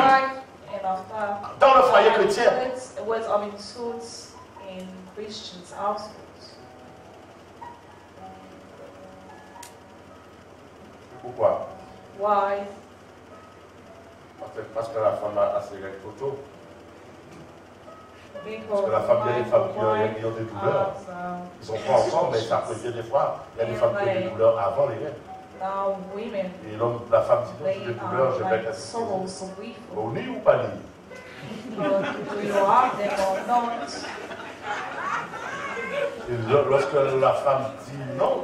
Dans le foyer chrétien. Words of insults in Christians' households. Pourquoi? Why? Parce que la femme a ses règles trop tôt. Because Parce que la femme, il y a des femmes qui ont des douleurs. has, Ils sont pas ensemble, mais ça peut dire des fois, il y a des femmes qui ont des douleurs avant les règles. now women, Et l'homme, la femme dit non, j'ai they des douleurs, je are vais like être sorrows so weak. Au nid ou pas nid? Do you have them or not? Et lorsque la femme dit non,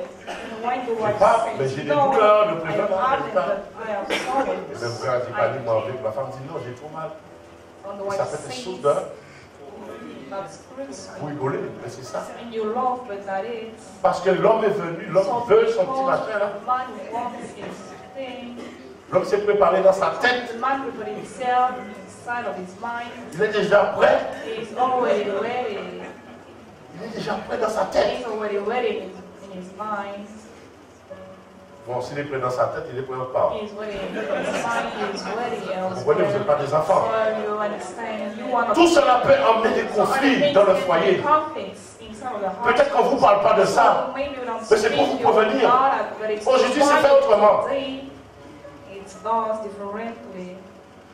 When the j'ai wife pas, mais says j'ai des no, douleurs, le I président have n'arrive them, pas. but I have Et sorrows. le frère dit pas dit moi avec, la femme dit non, j'ai trop mal. On the Et wife ça fait des says, choses de that's crucial. vous rigolez, mais c'est ça. And you love, but that is. Parce que l'homme est venu, l'homme veut son petit machin là. The man wants his thing. L'homme s'est préparé dans sa tête. The man prepared himself inside of his mind. Il est déjà prêt. He's already ready. Il est déjà prêt dans sa tête. He's already ready in his mind. Bon, s'il est prêt dans sa tête, il est prêt autre part. He's ready. His mind is ready Vous comprenez, vous n'êtes pas des enfants. So you understand, you want to- Tout cela peut emmener des conflits dans le foyer. Peut-être qu'on ne vous parle pas de ça, mais c'est pour vous prévenir. Aujourd'hui, c'est fait autrement.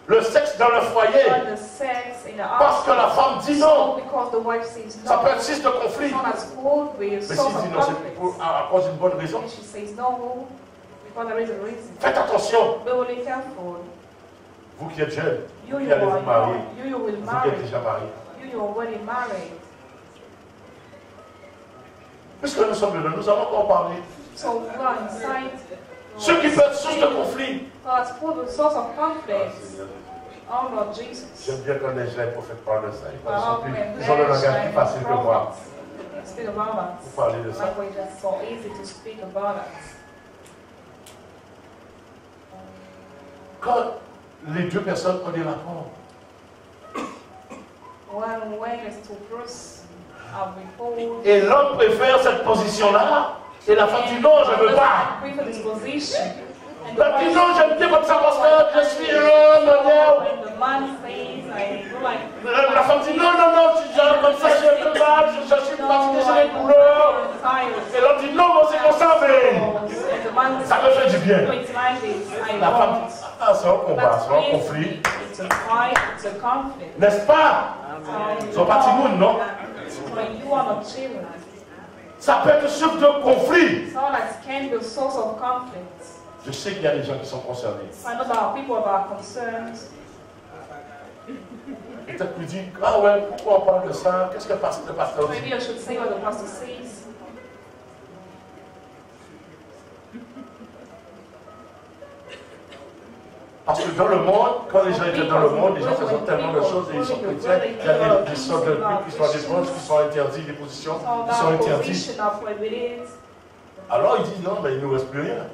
Le sexe dans le foyer, parce que la femme dit non, ça peut être source de conflit. Mais s'il dit non, c'est à cause d'une bonne raison. Faites attention. Vous qui êtes jeune, vous qui allez vous marier, vous qui êtes déjà marié. Puisque nous sommes là, nous allons encore parler. Ce qui peut être source de conflit. J'aime bien quand les gens prophètes parlent de ça. Ils ont le langage plus facile que moi. Vous parlez de ça. Quand les deux personnes ont des rapports, et l'homme préfère cette position-là, et la femme dit non, je ne veux pas. La fille dit non, j'aime bien votre savoir que je suis la femme dit non, non, non, tu dis comme ça, j'ai un peu mal, je suis fatigué, j'ai les douleurs. Et l'homme dit non, c'est comme ça, mais ça me fait du bien. La femme dit ah, c'est un combat, c'est un conflit. N'est-ce pas? Ils sont partis nous, non? Ça peut être source de conflit. Je sais qu'il y a des gens qui sont concernés. Peut-être qu'il dit, ah ouais, pourquoi on parle de ça? Qu'est-ce que le pasteur dit? Parce que dans le monde, quand les gens étaient dans le monde, les gens faisaient tellement de choses et ils sont chrétiens, il y a des sortes de trucs qui sont des choses qui sont interdits, des positions qui sont interdites. Alors ils disent non, mais il ne nous reste plus rien.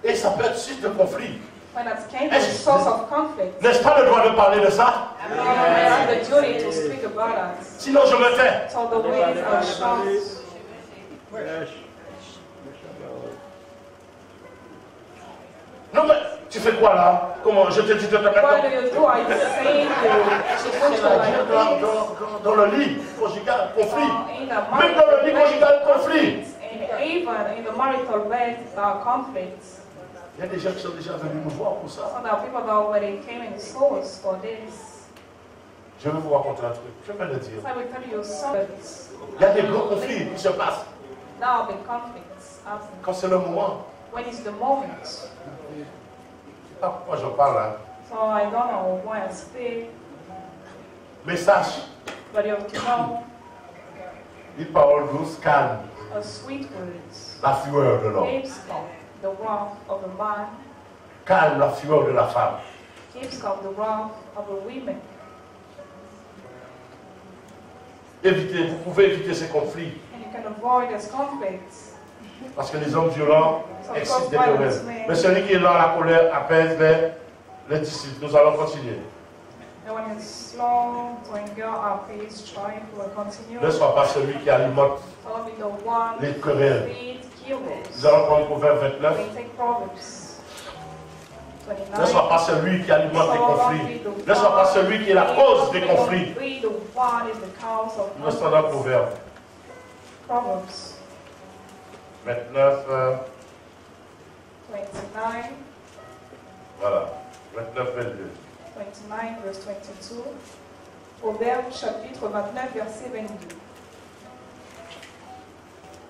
Et ça peut être source de conflit. N'est-ce pas le droit de parler de ça? Sinon je me tais. Non mais, tu fais quoi là? Comment? Je te dis de te mettre dans le lit conjugal, conflit. Même dans le lit conjugal, conflit. Il y a des gens qui sont déjà venus nous voir pour ça. Je vais vous raconter un truc. Je vais le dire. Il y a des gros conflits qui se passent. Quand c'est le moment. When is the moment? Ah, pourquoi je parle là? So I don't know why I speak. Mais sache, But you have to know une parole douce calme a sweet words. la fureur de l'homme. Keeps calm the wrath of a man. Calme la fureur de la femme. Keeps calm the wrath of a woman. Évitez, vous pouvez éviter ces conflits. And you can avoid these conflicts. Parce que les hommes violents excitent des querelles. Mais celui qui est dans la colère apaise les disciples. Nous allons continuer. Ne sois pas celui qui alimente les querelles. Nous allons prendre Proverbe 29. Ne sois pas celui qui alimente les conflits. Ne sois pas celui qui est la cause des conflits. Nous sommes dans Proverbe. 29. 29. Voilà. 29, 22. 29, verse 22. Proverbe chapitre 29, verset 22.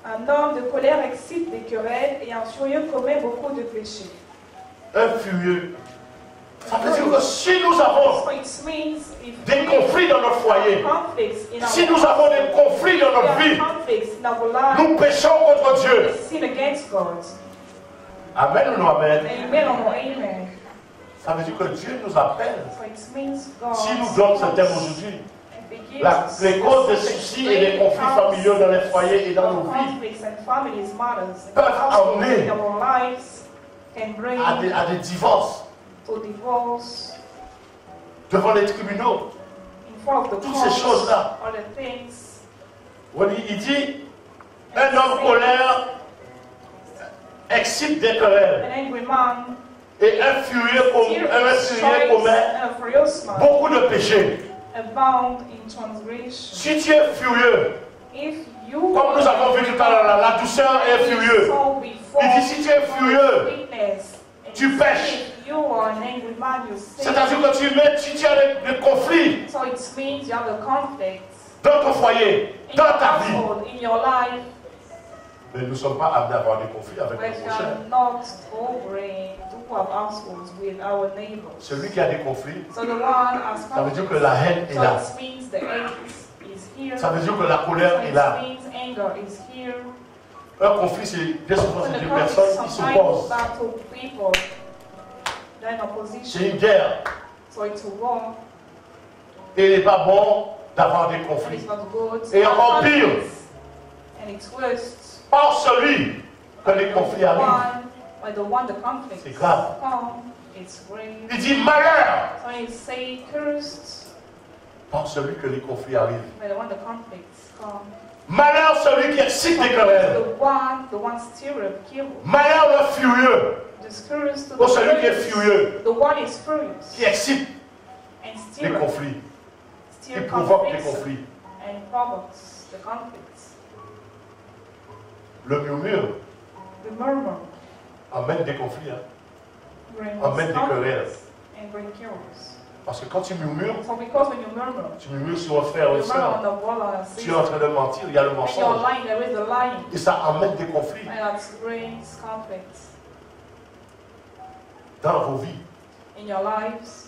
Un homme de colère excite des querelles et un furieux commet beaucoup de péchés. Un furieux. Ça veut dire que si nous avons des conflits dans notre foyer, si nous avons des conflits dans notre vie, nous péchons contre Dieu. Amen ou non amen? Ça veut dire que Dieu nous appelle. Si nous donnons ce thème aujourd'hui, les causes des soucis et des conflits familiaux dans les foyers et dans nos vies peuvent amener à des divorces devant les tribunaux. Toutes ces choses-là. Il dit, Un homme colère excite des querelles. An angry man Et un furieux commet beaucoup de péchés. abound in transgression. Si tu es furieux, If you comme nous avons vu tout à l'heure, la douceur est furieuse. Il dit si tu es furieux, tu pêches. you are an angry man, you sin. C'est-à-dire que si tu as des conflits So it means you have a conflict dans ton foyer, in dans your ta vie. household, in your life. Mais nous ne sommes pas amenés à avoir des conflits avec But nos we prochains. are not over to have households with our neighbors. Celui qui a des conflits, So the one has ça veut dire conflict. que la haine est So là. it means the hate is here. Ça veut dire que la colère So est it là. means anger is here. Un conflit, c'est des souvent When c'est the des conflict personnes qui sometimes s'opposent. battle people, they're in C'est opposition. une guerre. So it's a war. Et il n'est pas bon d'avoir des And conflits. it's not good. Et encore pire, And it's worse. par celui que les conflits arrivent. By the one the conflict C'est grave. come, it's grave. Il dit malheur So he say cursed par celui que les conflits arrivent. by the one the conflicts come. Malheur celui qui excite des querelles. The one stir up kill. Malheur le furieux. Discouraged to Pour celui qui est furious. furieux, The one is furious qui excite and des stir up, conflits, qui stir provoque des conflicts conflits. and provokes the conflicts. Le murmure The murmur amène des conflits. Hein. brings Amène des querelles. conflicts and brings chaos. Parce que quand tu murmures, So because when you murmur, tu murmures sur un frère ou you une murmur on soeur. the wall on a Tu es en sister. train de mentir, il y a le When you're mensonge. lying, there is the lying. Et ça amène des conflits And that brings conflicts dans vos vies. in your lives.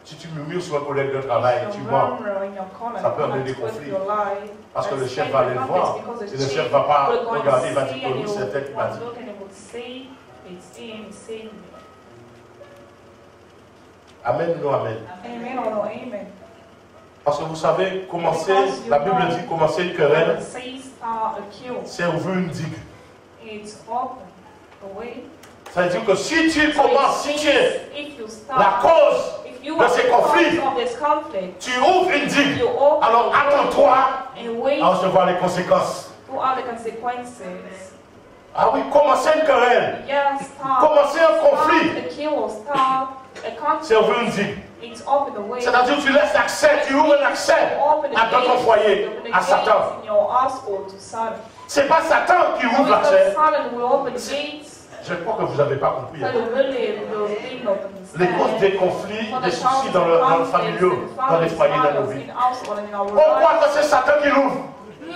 Si tu murmures sur un collègue de travail, If tu you mens. murmur in your corner, Ça peut you amener des might put conflits. your lie. Parce que le That's chef kind va of aller le conflicts voir. because the Et le chief chef va pas will go and regarder, il va see dire que and oui, you c'est elle qui m'a will dit. look and you will say, it's him, it's him. Amen, non, amen. Amen or no amen. Parce que vous savez, commencer, la Bible dit commencer une querelle, The says are a kill. c'est ouvrir une digue. It's open the way. Ça veut dire que si tu So commences, it si tu es means if you start, la cause if you de are ces the conflits, cause of this conflict, tu ouvres une digue. you open Alors the way attends-toi and wait à recevoir les conséquences. to all the consequences. Ah oui, commencer une querelle, Yes, start. commencer un conflit, A kill or start a conflict. c'est ouvrir une digue. It's open the way. C'est-à-dire que tu laisses l'accès, tu ouvres l'accès dans ton foyer à Satan. In your household to Satan. C'est pas Satan qui ouvre Because l'accès. Satan will open gates. Je crois que vous n'avez pas compris. So Hein. you really will think of them. Les causes des conflits, des soucis dans le familiaux, dans les foyers, dans nos vies. On croit que c'est Satan qui l'ouvre.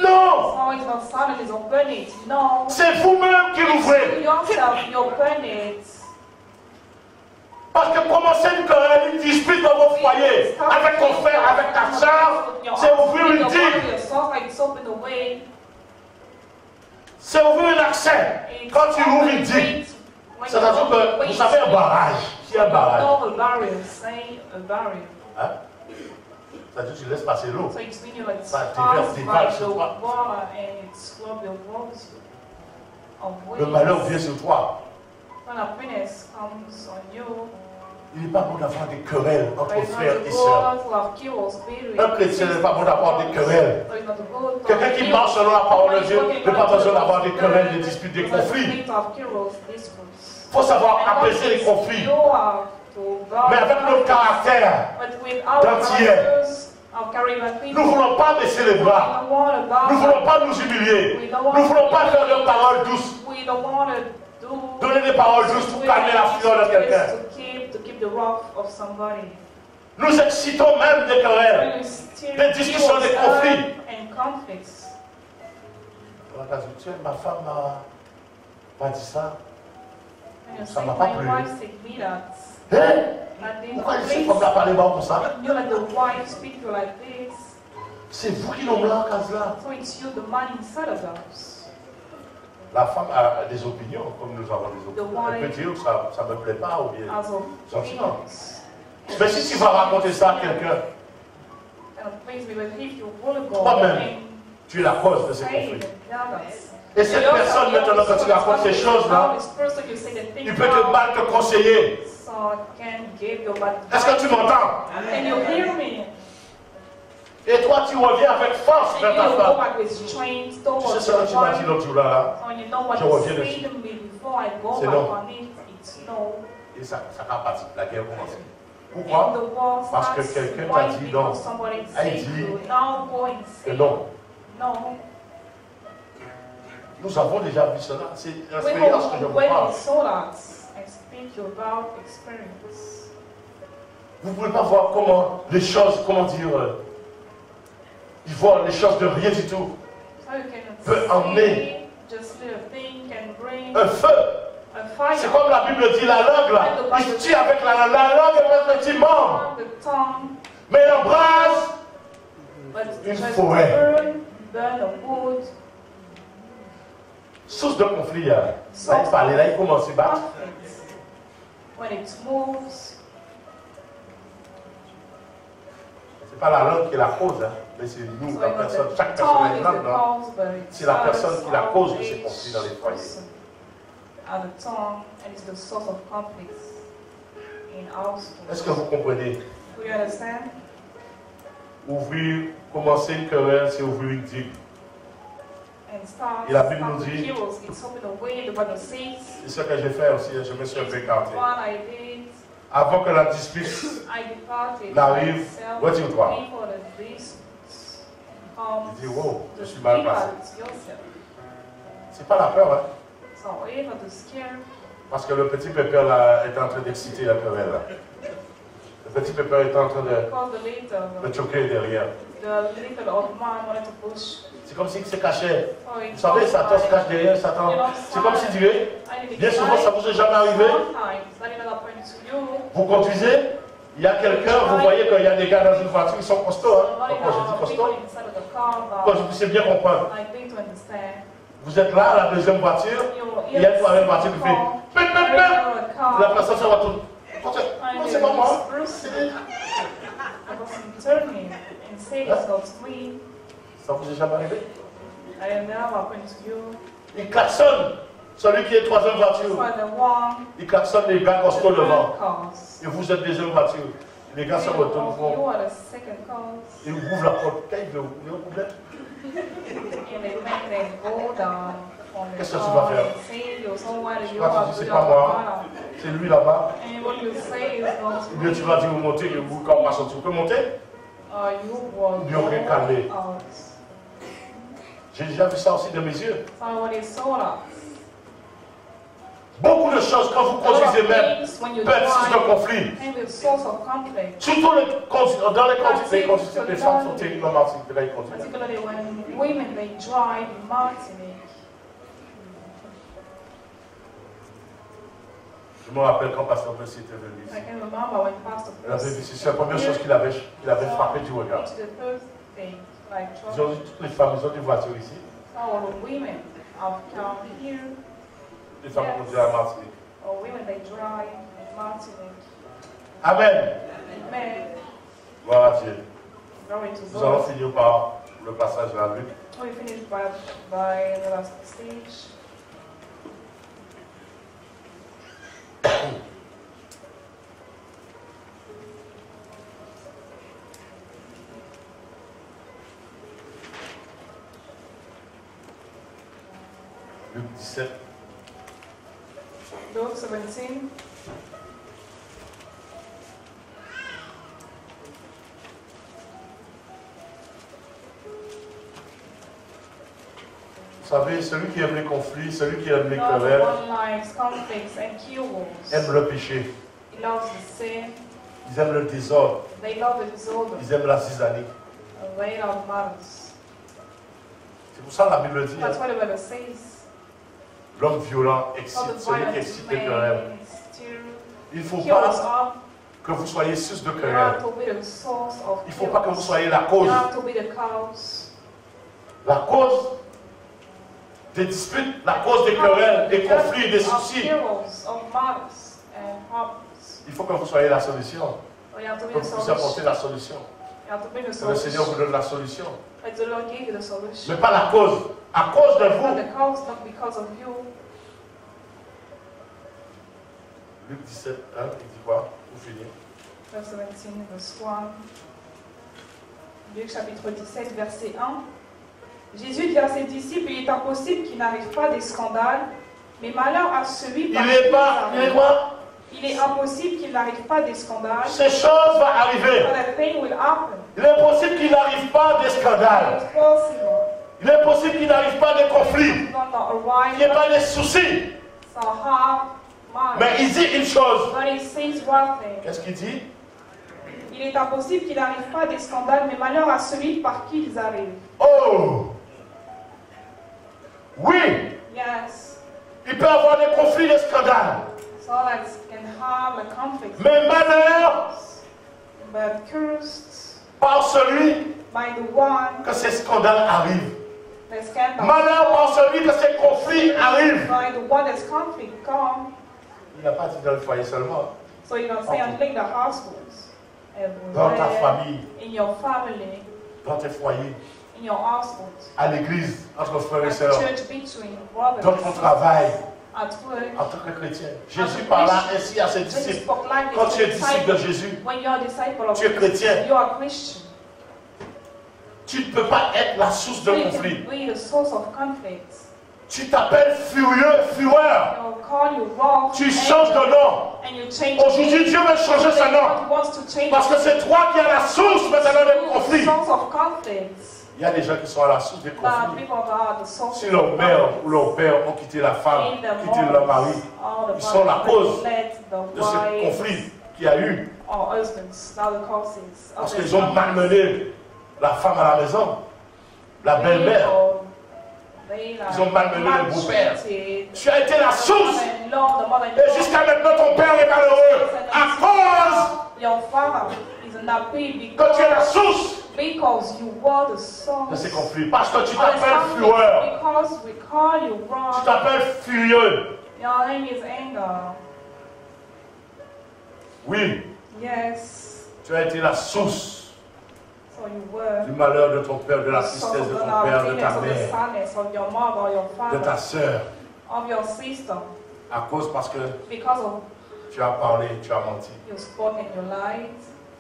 Non! No, it's not Satan is open it. No. C'est vous-même qui You l'ouvrez. yourself, you open it. Parce que commencer une querelle, une dispute dans vos foyers, avec ton frère, avec ta soeur, c'est ouvrir une digue. It's open the way. C'est ouvrir un accès. Quand tu ouvres une digue, c'est-à-dire que vous savez un barrage. C'est un barrage. No, a barrier. Say a barrier. Hein? C'est-à-dire que tu laisses passer l'eau. So it's when you like Ça pass déverse, by déverse the sur toi. water and it slowly rolls you away. Le malheur vient sur toi. When happiness comes on you, Il n'est pas bon d'avoir des querelles entre it's frères not et sœurs. good to have kills, spirit. Un chrétien n'est pas bon d'avoir des querelles. So it's not good to Quelqu'un have qui kills. marche selon la parole de Dieu Somebody n'a pas walking besoin d'avoir des around querelles, des the disputes, des It's not conflits. good to have kills, disputes. Il faut savoir And apaiser les you conflits. have to guard Mais avec notre caractère, But with our d'entier. characters, our charismatic people, nous ne voulons pas baisser les bras. we don't want to bow Nous ne voulons pas nous humilier. Nous ne voulons pas faire de paroles douces. We don't want to do Donner des paroles douces pour calmer la fureur de quelqu'un. to keep the wrath of somebody. Nous excitons même des querelles. We still Des discussions, des conflits. and conflicts. Ma femme m'a dit ça. And you Ça say, m'a pas my plu. wife said me that. Hein? That this Pourquoi place, cette femme-là parle comme ça? you let the wife speak to you like this. C'est vous qui l'ont mis en case là. So it's you, the man inside of us. La femme a des opinions, comme nous avons des The opinions. Elle peut dire que ça ne me plaît pas ou bien. As of Gentiment. things. Mais si tu vas raconter ça à quelqu'un, And please me, but if you will go toi-même, and tu es la cause de ces say conflits. the others. Et cette personne, maintenant, quand tu racontes ces choses-là, il peut te mal te conseiller. Est-ce que tu m'entends? Can you hear me? Et toi, tu reviens avec force vers And ta you go femme. back with strength Tu sais towards ce que your tu m'as dit wife. l'autre jour là. So when you know what Je you reviens say dessus. to me before I go C'est back non. on it, it's no. Et ça a parti. La guerre commence. And Pourquoi? the war Parce que starts. quelqu'un Why? t'a dit non. Because somebody Elle said dit to you, now go and que say non. no. Nous avons déjà vu cela. C'est We l'expérience que je know vous when parle. we saw that. I speak about experience. Vous ne pouvez pas voir comment les choses, comment dire, ils voient les choses de rien du tout. So you can Peut emmener just little thing can bring un feu. a fire. C'est comme la Bible dit, la langue là. Il se tue avec la langue est un petit membre. The tongue, Mais l'embrase, but Une just forêt. burn the wood. source de conflit. Là, il parlait, là, il commence à se battre. Conflict. When it moves, C'est pas la langue qui est la cause, hein, mais c'est nous, so la you know, personne. the Chaque personne tongue est is langue, the là. cause, but it's C'est la personne us, qui est la our cause de ces each conflits dans les foyers. person are the tongue, and it's the source of conflicts in our Est-ce que schools. vous comprenez? Do you understand? Commencer une querelle, c'est ouvrir une digue. And start, Et la Bible start nous with dit- heroes. It's open the way, the Bible says. C'est ce que j'ai fait aussi, je me suis un peu écarté. What I did, Avant que la dispute I departed n'arrive, myself retire-toi. before the beast comes. Il dit, wow, je Just suis mal depart placé. yourself. C'est pas la peur, hein? So even the scare, Parce que le petit pépère là est en train d'exciter la querelle. Là. Le petit pépère est en train because the little, de choquer derrière. the little old man wanted to push. C'est comme s'il se cachait. So it Vous savez, was Satan se like, cache derrière Satan. C'est comme s'il dirait, bien souvent, ça vous est jamais arrivé. Sometimes that will happen to you. Vous conduisez, il y a quelqu'un, vous voyez qu'il y a des gars dans une voiture, ils sont costauds. Hein? Somebody Pourquoi je dis now, costaud? people inside of the car Pourquoi je that puisse bien comprendre. I think to understand. Vous êtes là, la deuxième voiture, il y a une troisième voiture qui fait pip, pip, pip. La personne se retourne. Non, c'est pas moi. I was turning and saying it's not me. Ça vous est jamais arrivé? I am now happened to you. Il klaxonne. Celui qui est troisième voiture. For the one, Il klaxonne les gars the costauds devant. third cars. Et vous êtes deuxième voiture. Les gars se retournent. You are the second cars. Ils ouvrent la porte. Quand ils veulent ouvrir, And they make them go down on the Qu'est-ce que tu car vas faire? and say you're somewhere you Toi, tu are dis, c'est good pas on moi. the bottom. C'est lui là-bas. And what you say is not Ou bien tu vas dire, vous montez, et vous, quand on passe au-dessus, vous pouvez monter? you will Bien, on est calmé. go out. J'ai déjà vu ça aussi de mes yeux. Somebody saw that. Beaucoup de choses, quand vous A lot of conduisez même, things when you peuvent être source de drive conflit. can be a source of conflict. Surtout dans les conduites, les femmes sont terribles en Martinique, là, ils conduisent. Particularly when women they drive in Martinique. Je me rappelle quand Pasteur Messi était venu I ici. can remember when Pastor Il avait Percy dit, c'est la première chose qu'il avait frappé du regard. it's the first thing, like Ils ont dit, toutes les femmes, ils ont des voitures ici. all the women have come here, Les femmes conduisent à Martinique. or women they drive in Martinique. Amen. Men, Gloire à Dieu. glory to Nous allons God. finir par le passage à Luc. We finished by the last stage. Luc 17. Luke 17. Vous savez, celui qui aime les conflits, celui qui aime les Not querelles, one likes conflicts and quarrels. aime le péché. He loves the sin. Ils aiment le désordre. They love the disorder. Ils aiment la zizanie. They love malice. C'est pour ça que la Bible dit, That's hein, what the Bible says. l'homme violent All excite, the celui qui violent excite les querelles. men still Il ne faut kill us pas up. que vous soyez source de You querelles. have to be the source of Il ne faut pas que vous chaos. soyez la You cause. have to be the cause. La cause des disputes, la cause des querelles, des conflits, des Of soucis. quarrels, of malice and problems. Il faut que vous soyez la solution. So you have to be Que the vous puissiez apporter solution. la solution. You have to be the Que le Seigneur vous solution. donne la solution. Let the Lord give you the Mais solution. pas la cause. À cause de Not vous. the cause, not because of you. Luc 17, 1, il dit quoi? Pour finir. Verse 17, verse 1. Luc chapitre 17, verset 1. Jésus dit à ses disciples, il est impossible qu'il n'arrive pas des scandales, mais malheur à celui par qui Il est quoi? Il est impossible qu'il n'arrive pas des scandales. Ces choses vont arriver. But a thing will happen. Il est possible qu'il n'arrive pas des scandales. It's possible. Il est possible qu'il n'arrive pas des conflits. It's not arrive. Qu'il n'y ait pas des soucis. So have mind. Mais il dit une chose. But he says one thing. Qu'est-ce qu'il dit? Il est impossible qu'il n'arrive pas des scandales, mais malheur à celui par qui ils arrivent. Oh! Oui! Yes. Il peut y avoir des conflits, des scandales. So that can have a conflict. Mais malheur But cursed par celui by the one, que ces scandales arrivent. the scandal. Malheur par celui que ces conflits arrivent. By the one that's conflict come. Il n'a pas dit dans le foyer seulement. So you don't say only the households. Dans ta Everywhere, famille, in your family, dans tes foyers, in your household, à l'église, entre frères et at sœurs, church between brothers, dans ton travail, at work. en tant que chrétien. Jésus parla ainsi à ses Jesus disciples. spoke like Quand this tu es to disciple de disciples. Jésus, When you are a disciple of tu es Jesus, chrétien. you are Christian. Tu ne peux pas être la source de So you conflit. can be the source of conflict. Tu t'appelles furieux, fureur. They will call you wrong. Tu changes de nom. And you change Aujourd'hui, Dieu veut changer son nom. God wants to change Parce que c'est toi qui es la source maintenant des conflits. source of conflicts. Il y a des gens qui sont à la source des But conflits. people are the source Si of leur mère conflicts. ou leur père ont quitté la femme, In the quitté leur mari, all the ils sont la cause let the de ce wives conflit qu'il y a eu. or husbands, now the causes of Parce this qu'ils ont conflict. malmené la femme à la maison, la belle-mère. Ils ont malmené le beau-père. Tu as été la source. Et jusqu'à maintenant, ton père est malheureux. À cause your father is unhappy que tu es la source because you were the source. de ces conflits. Parce que tu of this t'appelles conflict. fureur. Because we call you Tu wrong. t'appelles furieux. Your name is anger. Oui, Yes. tu as été la source So you were. du malheur de ton père, de la the source tristesse de of ton the père, de happiness, ta of the mère, sadness of your mother, your de ta father, sœur. of your sister. À cause parce que Because of tu as parlé, tu as menti. you spoke and you lied.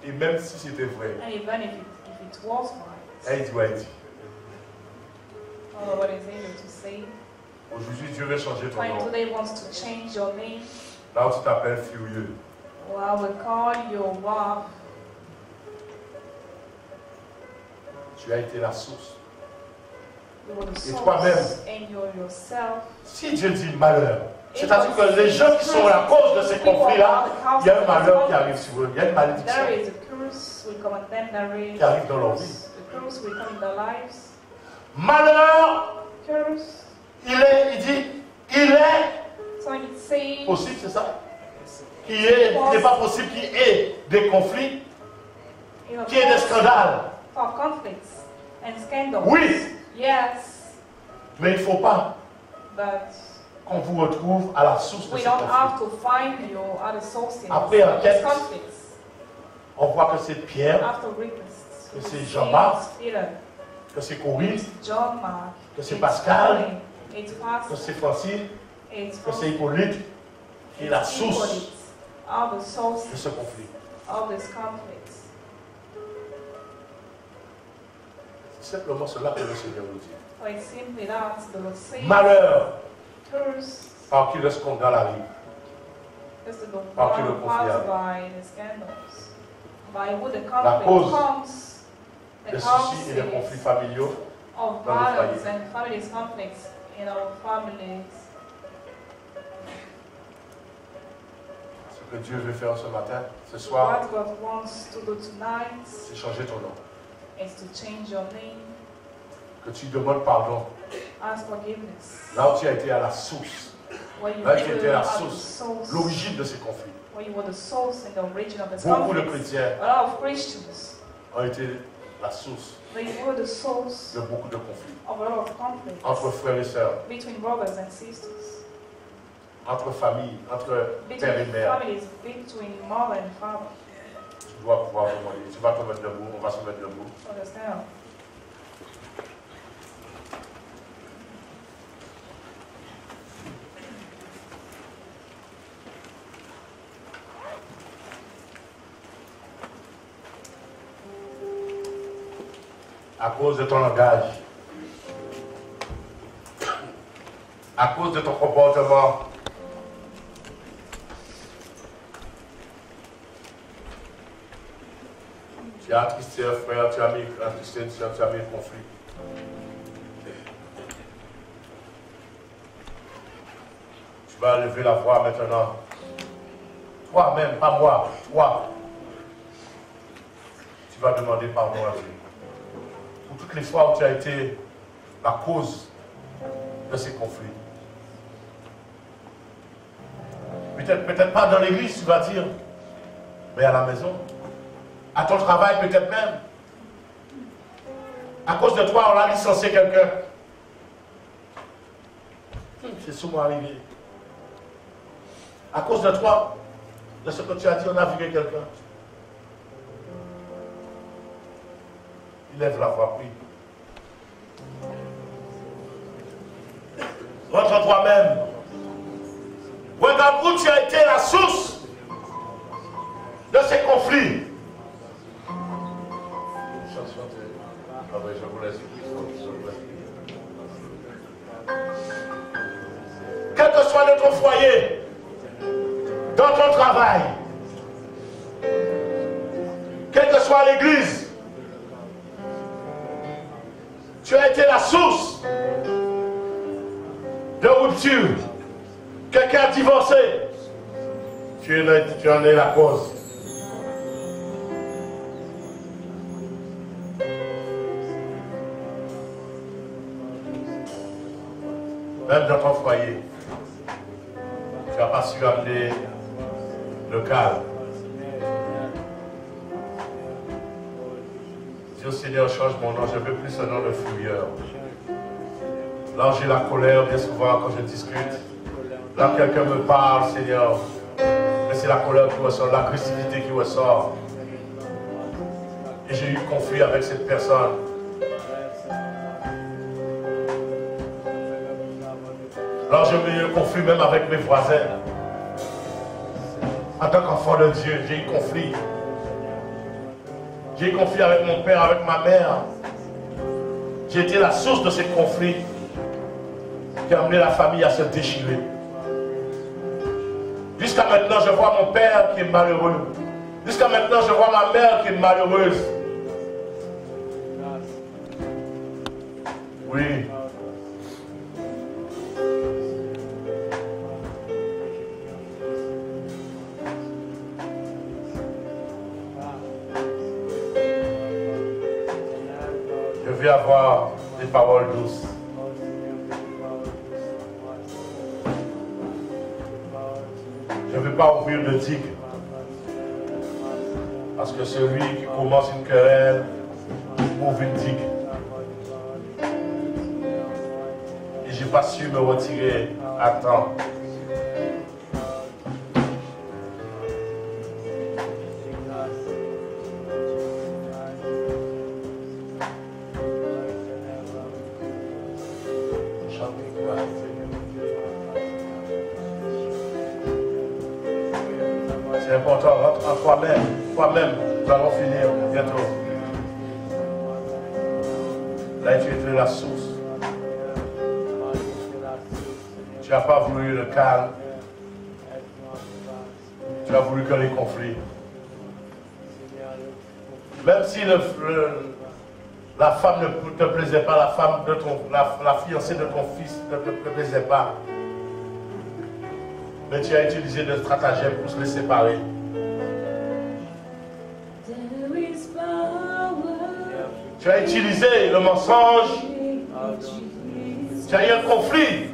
Et même si c'était vrai, And even if it was right. elle doit être. I don't know what is able to say. Aujourd'hui, Dieu veut changer ton When nom. today wants to change your name, Là où tu t'appelles furieux, well, I will call you Waf. tu as été la source. You were the Et source, toi-même. and you're yourself. Si Dieu dit malheur, c'est-à-dire que les gens qui sont à cause de ces conflits-là, il y a un malheur qui arrive sur eux, il y a une malédiction There is a curse will come on them. There is qui arrive dans leur vie. the curse will come in their lives. Malheur, Curse. il est So it says possible, c'est ça? Il n'est pas possible qu'il y ait des conflits, in a qu'il y ait des scandales. for conflicts and scandals. Oui, Yes, mais il ne faut pas but qu'on vous retrouve à la source de we ces don't conflits. have to find you at the sources Après of enquête, these conflicts. On voit que c'est Pierre, After witness, que c'est Jean-Marc, Peter, que c'est Corinne, John Mark, que c'est it's Pascal, Colin, it's que Pascal, c'est Francine, it's que c'est Hippolyte, qui est la it's source Hippolyte, all the de sources ce conflit. of this conflict. C'est simplement cela que le Seigneur nous dit. So it's simply that the Lord says, Malheur curse par qui le scandale arrive. is the Par qui le one conflit passed arrive. by the scandals, by who the La conflict cause comes, the Des soucis et des causes conflits familiaux. of dans le violence foyer. and families conflicts in our families. Ce que Dieu veut faire ce matin, ce soir, What God wants to do tonight c'est changer ton nom. is to change your name, Que tu demandes pardon. ask forgiveness. Là où tu as été à la source, Where you là où tu were étais la at the source, source, l'origine de ces conflits. where you were the source and the origin of the Beaucoup de conflicts. chrétiens A lot of Christians, ont été la source they were the source de beaucoup de conflits. of a lot of conflicts Entre frères et sœurs, between brothers and sisters, entre familles, entre between père et mère. families, between mother and father. Tu dois pouvoir demander. Tu vas te mettre debout, on va se mettre debout. Understand? À cause de ton langage. À cause de ton comportement. Tu as attristé un frère, tu as mis attristé une soeur, tu as mis un conflit. Tu vas lever la voix maintenant. Toi-même, pas moi, toi. Tu vas demander pardon à Dieu. Pour toutes les fois où tu as été la cause de ces conflits. Peut-être pas dans l'église, tu vas dire, mais à la maison. À ton travail, peut-être même. À cause de toi, on a licencié quelqu'un. C'est souvent arrivé. À cause de toi, de ce que tu as dit, on a viré quelqu'un. Il lève la voix, oui. Rentre en toi-même. Regarde où tu as été la source de ces conflits. Je vous laisse. Quel que soit notre foyer, dans ton travail, quelle que soit l'église, tu as été la source de rupture. Quelqu'un a divorcé, tu en es la cause. Même dans ton foyer, tu n'as pas su amener le calme. Dis au Seigneur, change mon nom, je ne veux plus ce nom de fuyeur. Là, j'ai la colère bien souvent quand je discute. Là, quelqu'un me parle, Seigneur, mais c'est la colère qui ressort, l'agressivité qui ressort. Et j'ai eu conflit avec cette personne. Alors j'ai eu conflit même avec mes voisins. En tant qu'enfant de Dieu, j'ai eu conflit. J'ai eu conflit avec mon père, avec ma mère. J'ai été la source de ces conflits qui a amené la famille à se déchirer. Jusqu'à maintenant, je vois mon père qui est malheureux. Jusqu'à maintenant, je vois ma mère qui est malheureuse. Oui. Je vais avoir des paroles douces. Je ne veux pas ouvrir de digue. Parce que celui qui commence une querelle ouvre une digue. Et je n'ai pas su me retirer à temps. C'est important, rentre en toi-même. Toi-même, nous allons finir bientôt. Là, tu es la source. Tu n'as pas voulu le calme. Tu as voulu que les conflits. Même si la femme ne te plaisait pas, la femme de la fiancée de ton fils ne te plaisait pas. Mais tu as utilisé des stratagèmes pour se les séparer. Tu as utilisé le mensonge. Tu as eu un conflit.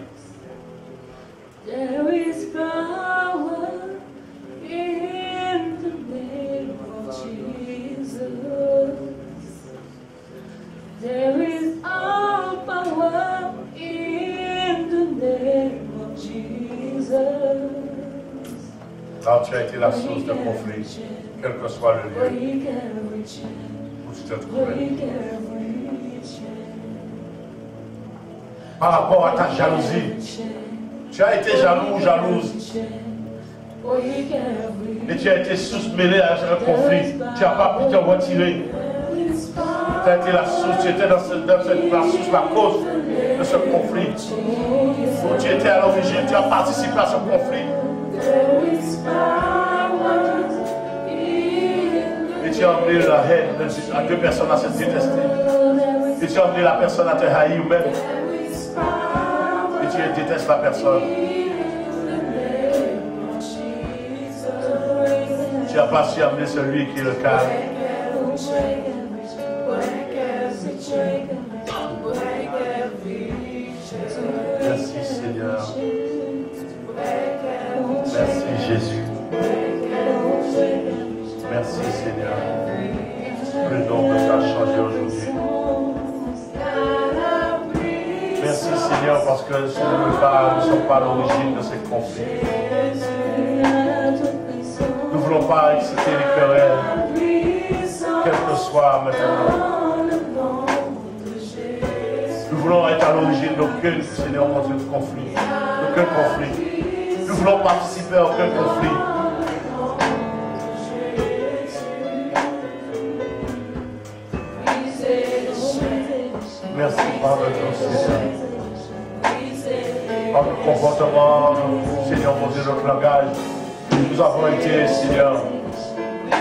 There is power in the name of Jesus. There is all power in the name of Jesus. Là, tu as été la source de conflit, quel que soit le lieu où tu te trouvais. Par rapport à ta jalousie, tu as été jaloux ou jalouse. Et tu as été sous-mêlé à un conflit. Tu n'as pas pu te retirer. tu as été la source, tu étais dans la source, la cause de ce conflit. Oh, tu étais à l'origine, tu as participé à ce conflit. Et tu as emmené la haine à deux personnes à se détester. Et tu as emmené la personne à te haïr ou même. Et tu détestes la personne. Tu n'as pas su amener celui qui est le calme. Merci Seigneur. Merci Jésus. Merci Seigneur. Le nom que tu as changé aujourd'hui. Merci Seigneur parce que ce n'est pas, nous ne sommes pas à l'origine de ces conflits. Nous ne voulons pas exciter les querelles, quel que soit maintenant. Nous voulons être à l'origine d'aucun, Seigneur mon Dieu, de conflit. D'aucun conflit. Nous voulons participer à aucun conflit. Merci par notre Seigneur. Par notre comportement, Seigneur mon Dieu, notre langage, nous avons été, Seigneur,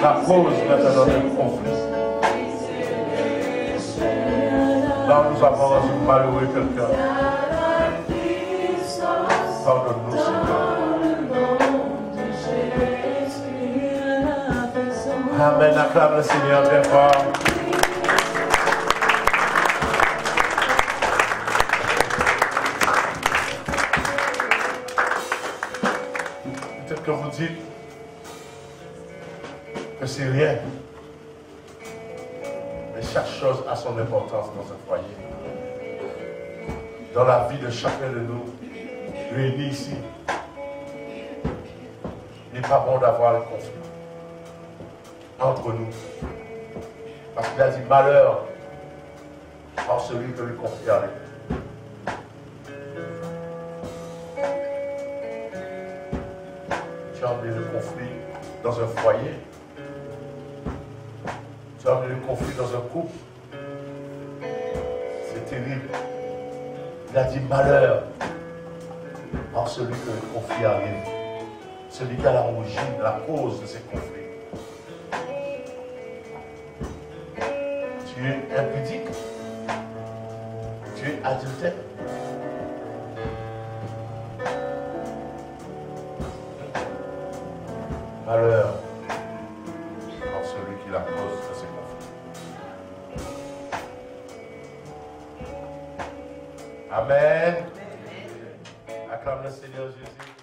la cause maintenant de conflit. Là où nous avons malheureux quelqu'un. Pardonne-nous, Seigneur. Amen. Acclame le Seigneur bien fort. Peut-être que vous dites que c'est rien. Mais chaque chose a son importance dans un foyer. Dans la vie de chacun de nous, réunis ici, il n'est pas bon d'avoir le conflit entre nous. Parce qu'il a dit malheur en celui que lui confie à lui. Tu as emmené le conflit dans un foyer. Tu as emmené le conflit dans un couple. C'est terrible. Il a dit malheur en celui que le conflit arrive. Celui qui a l'origine, la cause de ces conflits. Tu es impudique. Tu es adultère. Malheur en celui qui est la cause de ces conflits. Amen. Acclame le Seigneur Jésus.